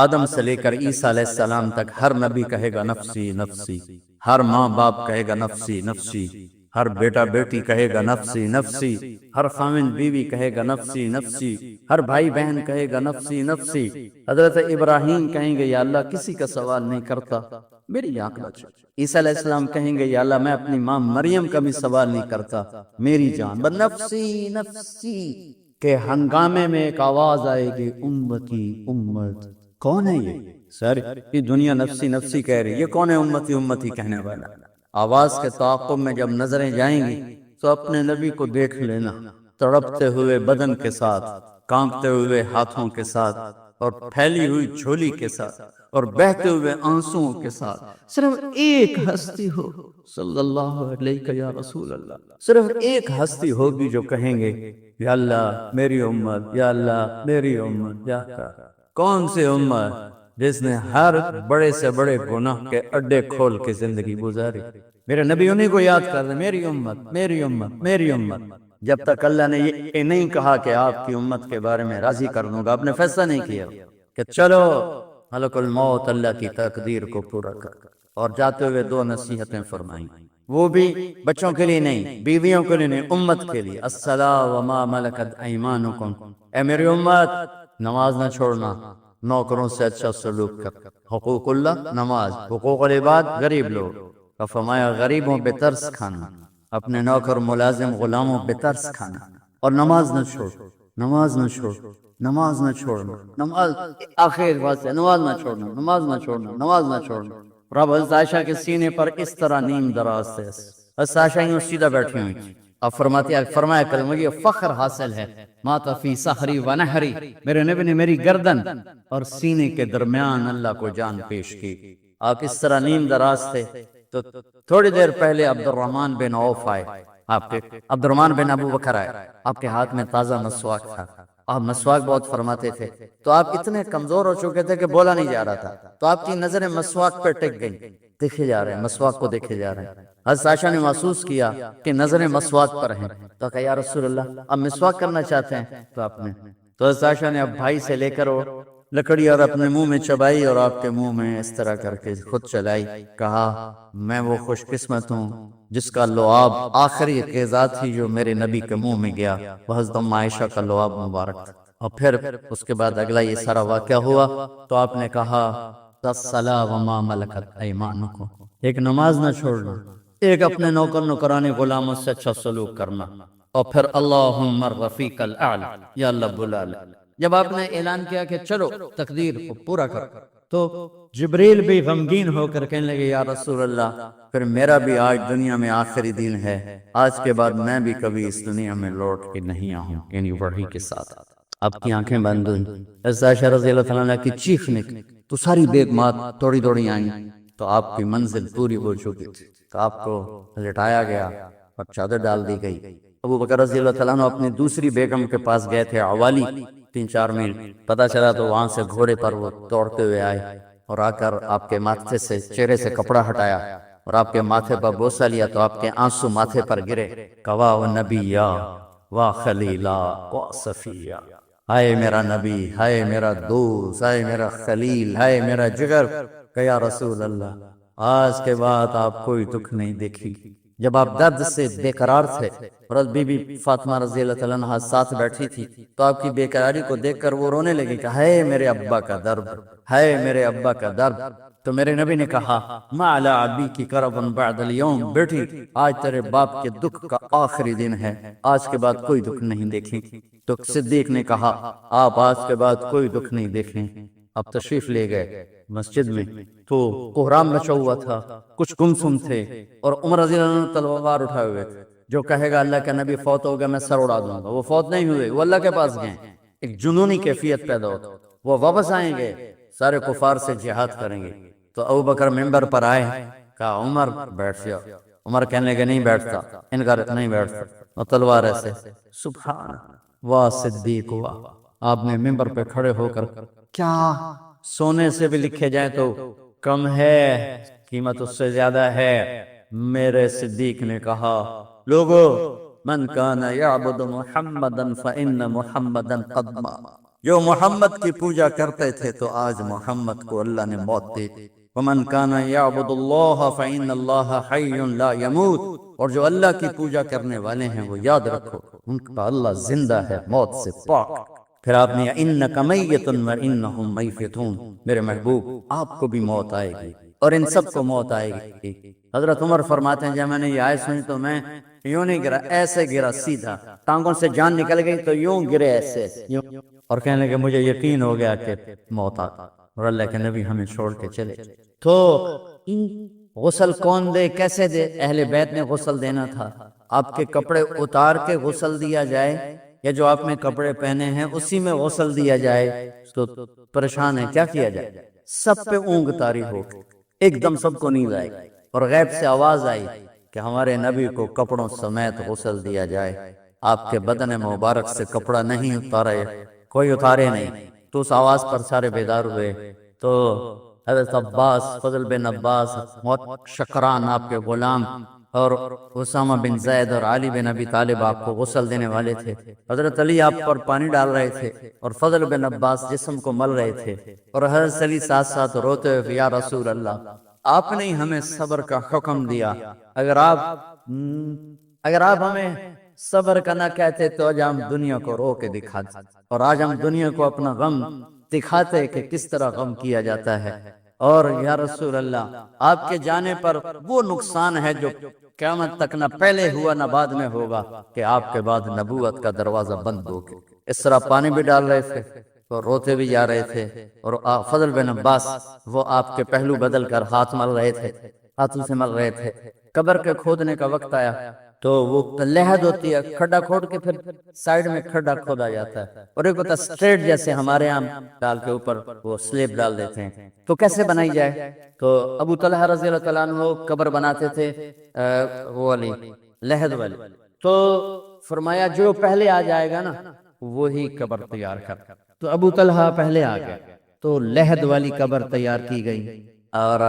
آدم سے لے کر عیسیٰ علیہ السلام تک ہر نبی کہے گا نفسی نفسی، ہر ماں باپ کہے گا نفسی نفسی، ہر بیٹا بیٹی کہے گا نفسی نفسی، ہر خاوند بیوی کہے گا نفسی نفسی، ہر بھائی بہن کہے گا نفسی نفسی۔ حضرت ابراہیم کہیں گے یا اللہ کسی کا سوال نہیں کرتا، میری آنکھ بچا۔ عیسیٰ علیہ السلام کہیں گے یا اللہ میں اپنی ماں مریم کا بھی سوال نہیں کرتا، میری جان۔ نفسی نفسی کے ہنگامے میں ایک آواز آئے گی امتی امت، کون ہے یہ؟ سر یہ دنیا نفسی نفسی کہہ رہی، یہ کون ہے امتی امتی کہنے والا؟ آواز کے تعاقب میں جب نظریں جائیں گی تو اپنے نبی کو دیکھ لینا، تڑپتے ہوئے بدن کے ساتھ، کانپتے ہوئے ہاتھوں کے ساتھ، اور پھیلی ہوئی جھولی کے ساتھ، اور بہتے ہوئے آنسوؤں کے ساتھ صرف ایک ہستی ہو صلی اللہ علیہ یا رسول اللہ، صرف ایک ہستی ہوگی جو کہیں گے یا اللہ میری امت، یا اللہ میری امت، یا اللہ۔ کون سی امت؟ جس نے ہر بڑے سے بڑے گناہ کے اڈے کھول کے زندگی گزاری۔ میرے نبی انہیں کو یاد کر رہے، میری امت میری امت میری امت۔ جب تک اللہ نے یہ نہیں کہا کہ آپ کی امت کے بارے میں راضی کر دوں گا، آپ نے فیصلہ نہیں کیا کہ چلو ملک الموت اللہ کی تقدیر کو پورا کر، اور جاتے ہوئے دو نصیحتیں فرمائیں، وہ بھی بچوں کے لیے نہیں، بیویوں کے لیے نہیں، امت کے لیے۔ الصلاۃ وما ملکت ایمانکم، اے میری امت نماز نہ چھوڑنا، نوکروں سے اچھا سلوک کر، حقوق اللہ نماز، حقوق العباد غریب لوگ، اور فرمایا غریبوں پہ ترس کھانا، اپنے نوکر ملازم غلاموں پہ ترس کھانا، اور نماز نہ چھوڑ، نماز نہ چھوڑ، نماز نہ چھوڑنا، نماز آخر بات ہے، نماز نہ چھوڑنا، نماز نہ چھوڑنا، نماز نہ چھوڑنا۔ رب حضرت عائشہ کے سینے پر اس طرح نیم دراز تھے، حضرت عائشہ یوں سیدھا بیٹھی ہوئی تھی، اب فرمایا کہ مجھے فخر حاصل ہے، مات فی سحری و نحری، میرے نبی نے میری گردن اور سینے کے درمیان اللہ کو جان پیش کی۔ آپ اس طرح نیم دراز تھے تو تھوڑی دیر پہلے عبد الرحمن بن عوف آئے، آپ کے عبد الرحمن بن ابو بکر آئے، آپ کے ہاتھ میں تازہ مسواک تھا، آپ مسواک بہت فرماتے تھے، تو آپ اتنے کمزور ہو چکے تھے کہ بولا نہیں جا رہا تھا، تو آپ کی نظریں مسواک پر ٹک گئی، دیکھے جا رہے ہیں، مسواک کو دیکھے جا رہے ہیں۔ حضرت عائشہ نے محسوس کیا کہ نظریں مسواک پر ہیں، تو کہا یا رسول اللہ آپ مسواک کرنا چاہتے ہیں؟ تو حضرت عائشہ نے اب بھائی سے لے کر وہ لکڑی اور اپنے منہ میں چبائی اور آپ کے منہ میں اس طرح کر کے خود چلائی، کہا میں وہ خوش قسمت ہوں جس کا لعاب آخری غذا تھی جو میرے نبی کے منہ میں گیا، وہ حضرت ام عائشہ کا لعاب مبارک تھا۔ اور پھر اس کے بعد اگلا یہ سارا واقعہ ہوا، تو آپ نے کہا الصلاۃ وما ملکت ایمانکم، ایک نماز نہ چھوڑنا، ایک اپنے نوکر نوکرانی غلاموں سے اچھا سلوک کرنا، اور پھر اللہم الرفیق الاعلی، یا اللہ بلا لے۔ جب آپ نے اعلان کیا کہ چلو تقدیر کو پورا کر، تو جبریل بھی غمگین ہو کر کہنے لگے یا رسول اللہ پھر میرا بھی آج دنیا میں آخری دن ہے، آج کے بعد میں بھی کبھی اس دنیا میں لوٹ کے نہیں آؤں، یعنی وحی کے ساتھ۔ آپ کی آنکھیں بند ہوئیں، حضرت عائشہ رضی اللہ تعالیٰ عنہ کی چیخ نکلی تو ساری بیگمات توڑی دوڑی آئیں، تو آپ کی منزل پوری ہو چکی تھی، تو آپ کو لٹایا گیا اور چادر ڈال دی گئی۔ ابو بکر رضی اللہ تعالیٰ عنہ اپنی دوسری بیگم کے پاس گئے تھے عوالی، 3-4 میل، پتہ چلا تو وہاں سے گھوڑے پر وہ دوڑتے ہوئے آئے اور آ کر آپ کے ماتھے سے چہرے سے کپڑا ہٹایا اور آپ کے ماتھے پر بوسہ لیا، تو آپ کے آنسو ماتھے پر گرے، کوا و نبیا و خلیلا و صفیہ، ہائے میرا نبی، ہائے میرا دوست، ہائے میرا خلیل، ہائے میرا جگر، کہ یا رسول اللہ آج کے بعد آپ کوئی دکھ نہیں دیکھی۔ جب آپ درد سے بے قرار تھے اور بی بی فاطمہ رضی اللہ تعالیٰ عنہ ساتھ بیٹھی تھی، تو آپ کی بے قراری کو دیکھ کر وہ رونے لگی کہ ہائے میرے ابا کا درد، ہائے میرے ابا کا درد۔ تو میرے نبی نے کہا ما علی ابیکی کرب بعد اليوم، بیٹی آج تیرے باپ کے دکھ کا آخری دن ہے، آج کے بعد کوئی دکھ نہیں دیکھیں۔ تو صدیق نے کہا آپ آج کے بعد کوئی دکھ نہیں دیکھیں۔ اب تشریف لے گئے مسجد میں، تو کوہرام مچا ہوا تھا، کچھ گمسم تھے، اور عمر رضی اللہ عنہ تلوار اٹھائے ہوئے تھے، جو کہے گا اللہ کا نبی فوت ہو گیا میں سر اڑا دوں گا، وہ فوت نہیں ہوئے، وہ اللہ کے پاس گئے۔ ایک جنونی کیفیت پیدا ہوتا، وہ واپس آئیں گے، سارے کفار سے جہاد کریں گے۔ تو ابو بکر ممبر پر آئے، کہا عمر بیٹھ جاؤ، عمر کہنے لگے نہیں بیٹھتا، انکار نہیں بیٹھتا، اور تلوار ایسے، سبحان واہ صدیق واہ۔ آپ نے ممبر پہ کھڑے ہو کر کیا سونے سے بھی لکھے جائیں تو کم ہے، قیمت اس سے زیادہ ہے، میرے صدیق نے کہا لوگو من کان یعبد محمدا فإن محمدا قد مات، جو محمد کی پوجا کرتے تھے تو آج محمد کو اللہ نے موت دی۔ ومن کان یعبد اللہ فإن اللہ حی لا یموت، اور جو اللہ کی پوجا کرنے والے ہیں وہ یاد رکھو ان کا اللہ زندہ ہے، موت سے پاک۔ پھر آپ نے انک میت وانہم میتون، میرے محبوب آپ کو بھی موت آئے گی اور ان سب کو موت آئے گی۔ حضرت عمر فرماتے ہیں جب میں نے یہ آیت سنی تو میں یوں نہیں گرا، ایسے گرا سیدھا، ٹانگوں سے جان نکل گئی تو یوں گرے ایسے، اور کہنے لگے مجھے یقین ہو گیا کہ موت آ، اور اللہ کے نبی ہمیں چھوڑ کے چلے۔ تو غسل کون دے، کیسے دے؟ اہل بیت نے غسل دینا تھا۔ آپ کے کپڑے اتار کے غسل دیا جائے یا جو آپ نے کپڑے پہنے ہیں اسی میں غسل دیا جائے؟ تو پریشان ہے کیا کیا جائے؟ سب پہ اونگ طاری ہو، ایک دم سب کو نیند آئی اور غیب سے آواز آئی کہ ہمارے نبی کو کپڑوں سمیت غسل دیا جائے، آپ کے بدن مبارک سے کپڑا نہیں اتارے، کوئی اتارے نہیں۔ تو اس آواز پر سارے بیدار ہوئے، تو حضرت عباس، فضل بن عباس، شکران آپ کے غلام، اور اسامہ بن زید اور علی بن ابی طالب آپ کو غسل دینے والے تھے۔ حضرت علی آپ پر پانی ڈال رہے تھے اور فضل بن عباس جسم کو مل رہے تھے، اور حضرت علی ساتھ ساتھ روتے ہوئے، یا رسول اللہ، آپ نے ہمیں صبر کا حکم دیا، اگر آپ ہمیں صبر کا نہ کہتے تو آج ہم دنیا کو رو کے دکھاتے، اور آج ہم دنیا کو اپنا غم دکھاتے کہ کس طرح غم کیا جاتا ہے۔ اور یا رسول اللہ، آپ کے جانے پر وہ نقصان ہے جو قیامت تک نہ پہلے ہوا نہ بعد میں ہوگا، کہ آپ کے بعد نبوت کا دروازہ بند ہو گیا۔ اس طرح پانی بھی ڈال رہے تھے اور روتے بھی جا رہے تھے، اور فضل بن عباس وہ آپ کے پہلو بدل کر ہاتھ مل رہے تھے، ہاتھوں سے مل رہے تھے۔ قبر کے کھودنے کا وقت آیا تو وہ لحد ہوتی ہے، کھڈا کھود کے پھر سائیڈ میں کھڈا کھودا جاتا ہے، اور ایک ہوتا اسٹریٹ جیسے ہمارے یہاں ڈال کے اوپر وہ سلیب ڈال دیتے ہیں، تو کیسے بنائی جائے؟ تو ابو طلحہ رضی اللہ تعالیٰ عنہ قبر بناتے تھے وہ والی لحد والی، تو فرمایا جو پہلے آ جائے گا نا وہی قبر تیار کر۔ تو ابو طلحہ پہلے آ گئے تو لحد والی قبر تیار کی گئی، اور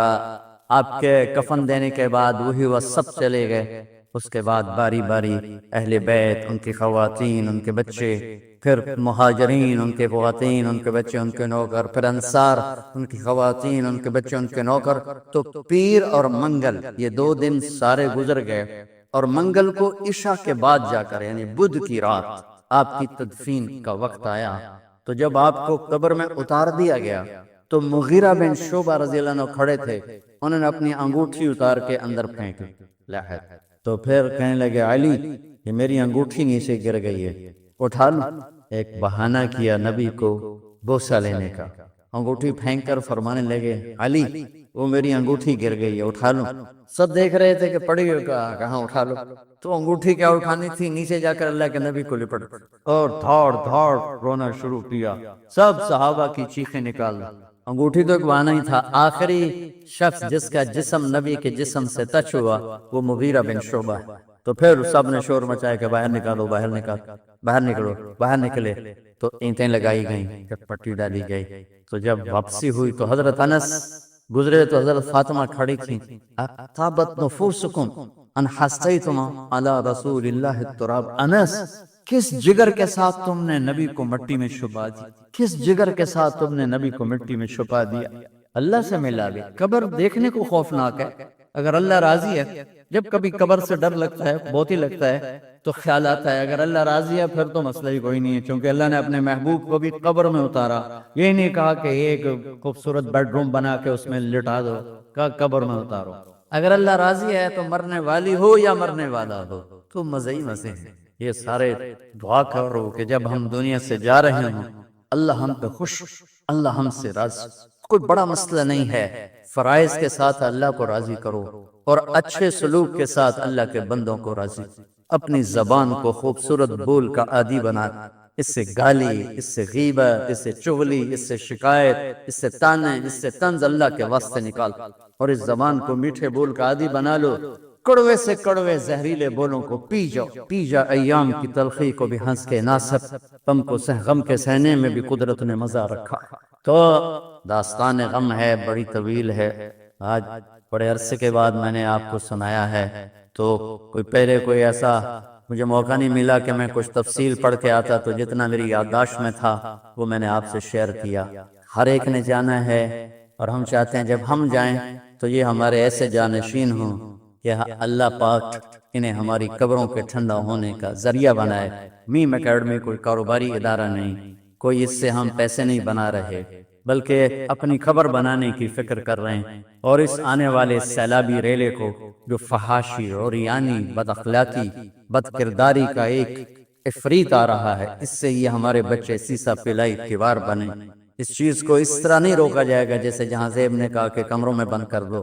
آپ کے کفن دینے کے بعد وہی وہ سب چلے گئے۔ اس کے بعد باری باری اہل بیت، ان کی خواتین، ان کے بچے، پھر مہاجرین، ان کے خواتین، ان کے بچے، ان کے نوکر، پھر انصار، ان کی خواتین، ان کے بچے، ان کے نوکر۔ تو پیر اور منگل یہ 2 دن سارے گزر گئے، اور منگل کو عشاء کے بعد جا کر یعنی بدھ کی رات آپ کی تدفین کا وقت آیا۔ تو جب آپ کو قبر میں اتار دیا گیا تو مغیرہ بن شعبہ رضی اللہ عنہ کھڑے تھے، انہوں نے اپنی انگوٹھی اتار کے اندر پھینکی لحد، تو پھر کہنے لگے علی یہ میری انگوٹھی نیچے گر گئی ہے، اٹھا لوں؟ ایک بہانہ کیا نبی کو بوسہ لینے کا، انگوٹھی پھینک کر فرمانے لگے علی وہ میری انگوٹھی گر گئی ہے، اٹھا لوں؟ سب دیکھ رہے تھے کہ پڑی ہوئی، کہاں اٹھا لو؟ تو انگوٹھی کیا اٹھانی تھی، نیچے جا کر اللہ کے نبی کو لپٹ اور دھاڑ دھاڑ رونا شروع کیا، سب صحابہ کی چیخیں نکال۔ انگوٹھی تو ایک بہانہ ہی تھا، آخری شخص جس کا جسم نبی کے جسم سے ٹچ ہوا وہ مغیرہ بن شعبہ ہے۔ تو پھر سب نے شور مچایا کہ باہر نکالو، باہر نکالو، باہر نکلو، باہر نکلے۔ تو اینٹیں لگائی گئیں، پھر پٹی ڈالی گئی۔ تو جب واپسی ہوئی تو حضرت انس گزرے تو حضرت فاطمہ کھڑی تھی، طابت نفوسکم ان حسیتم علی رسول اللہ التراب۔ انس کس جگر کے ساتھ تم نے نبی کو مٹی میں چھپا دی، کس جگر کے ساتھ تم نے نبی کو مٹی میں چھپا دیا؟ اللہ سے ملا بھی، قبر دیکھنے کو خوفناک ہے، اگر اللہ راضی ہے۔ جب کبھی قبر سے ڈر لگتا ہے، بہت ہی لگتا ہے، تو خیال آتا ہے اگر اللہ راضی ہے پھر تو مسئلہ ہی کوئی نہیں ہے، کیونکہ اللہ نے اپنے محبوب کو بھی قبر میں اتارا، یہ نہیں کہا کہ ایک خوبصورت بیڈ روم بنا کے اس میں لٹا دو، کہا قبر میں اتارو۔ اگر اللہ راضی ہے تو مرنے والی ہو یا مرنے والا ہو تو مزے ہی مزے ہیں۔ یہ سارے دعا کرو کہ جب ہم دنیا سے جا رہے ہوں اللہ ہم پہ خوش، اللہ ہم سے راضی، کوئی بڑا مسئلہ نہیں ہے، فرائض کے ساتھ اللہ کو راضی کرو اور اچھے سلوک کے ساتھ اللہ کے بندوں کو راضی۔ اپنی زبان کو خوبصورت بول کا عادی بنا، اس سے گالی، اس سے غیبت، اس سے چغلی، اس سے شکایت، اس سے تانے، اس سے طنز اللہ کے واسطے نکال، اور اس زبان کو میٹھے بول کا عادی بنا لو۔ کڑوے سے کڑوے زہریلے بولوں کو پی جاؤ، پی جا ایام کی تلخی کو بھی ہنس کے ناصب، غم کو غم کے سہنے میں بھی قدرت نے مزہ رکھا۔ تو داستان غم ہے، بڑی طویل ہے، آج بڑے عرصے کے بعد میں نے آپ کو سنایا ہے، تو پہلے کوئی ایسا مجھے موقع نہیں ملا کہ میں کچھ تفصیل پڑھ کے آتا، تو جتنا میری یادداشت میں تھا وہ میں نے آپ سے شیئر کیا۔ ہر ایک نے جانا ہے، اور ہم چاہتے ہیں جب ہم جائیں تو یہ ہمارے ایسے جانشین ہوں کہ اللہ پاک انہیں ہماری قبروں کے ٹھنڈا ہونے کا ذریعہ بنائے۔ میم اکیڈمی کوئی کاروباری ادارہ نہیں، کوئی اس سے ہم پیسے نہیں بنا رہے، بلکہ اپنی خبر بنانے کی فکر کر رہے ہیں، اور اس آنے والے سیلابی ریلے کو جو فحاشی، عریانی، بد اخلاقی، بد کرداری کا ایک افریت آ رہا ہے، اس سے یہ ہمارے بچے سیسا پلائی کیوار بنے۔ اس چیز کو اس طرح نہیں روکا جائے گا جیسے جہاں زیب نے کہا کہ کمروں میں بند کر دو۔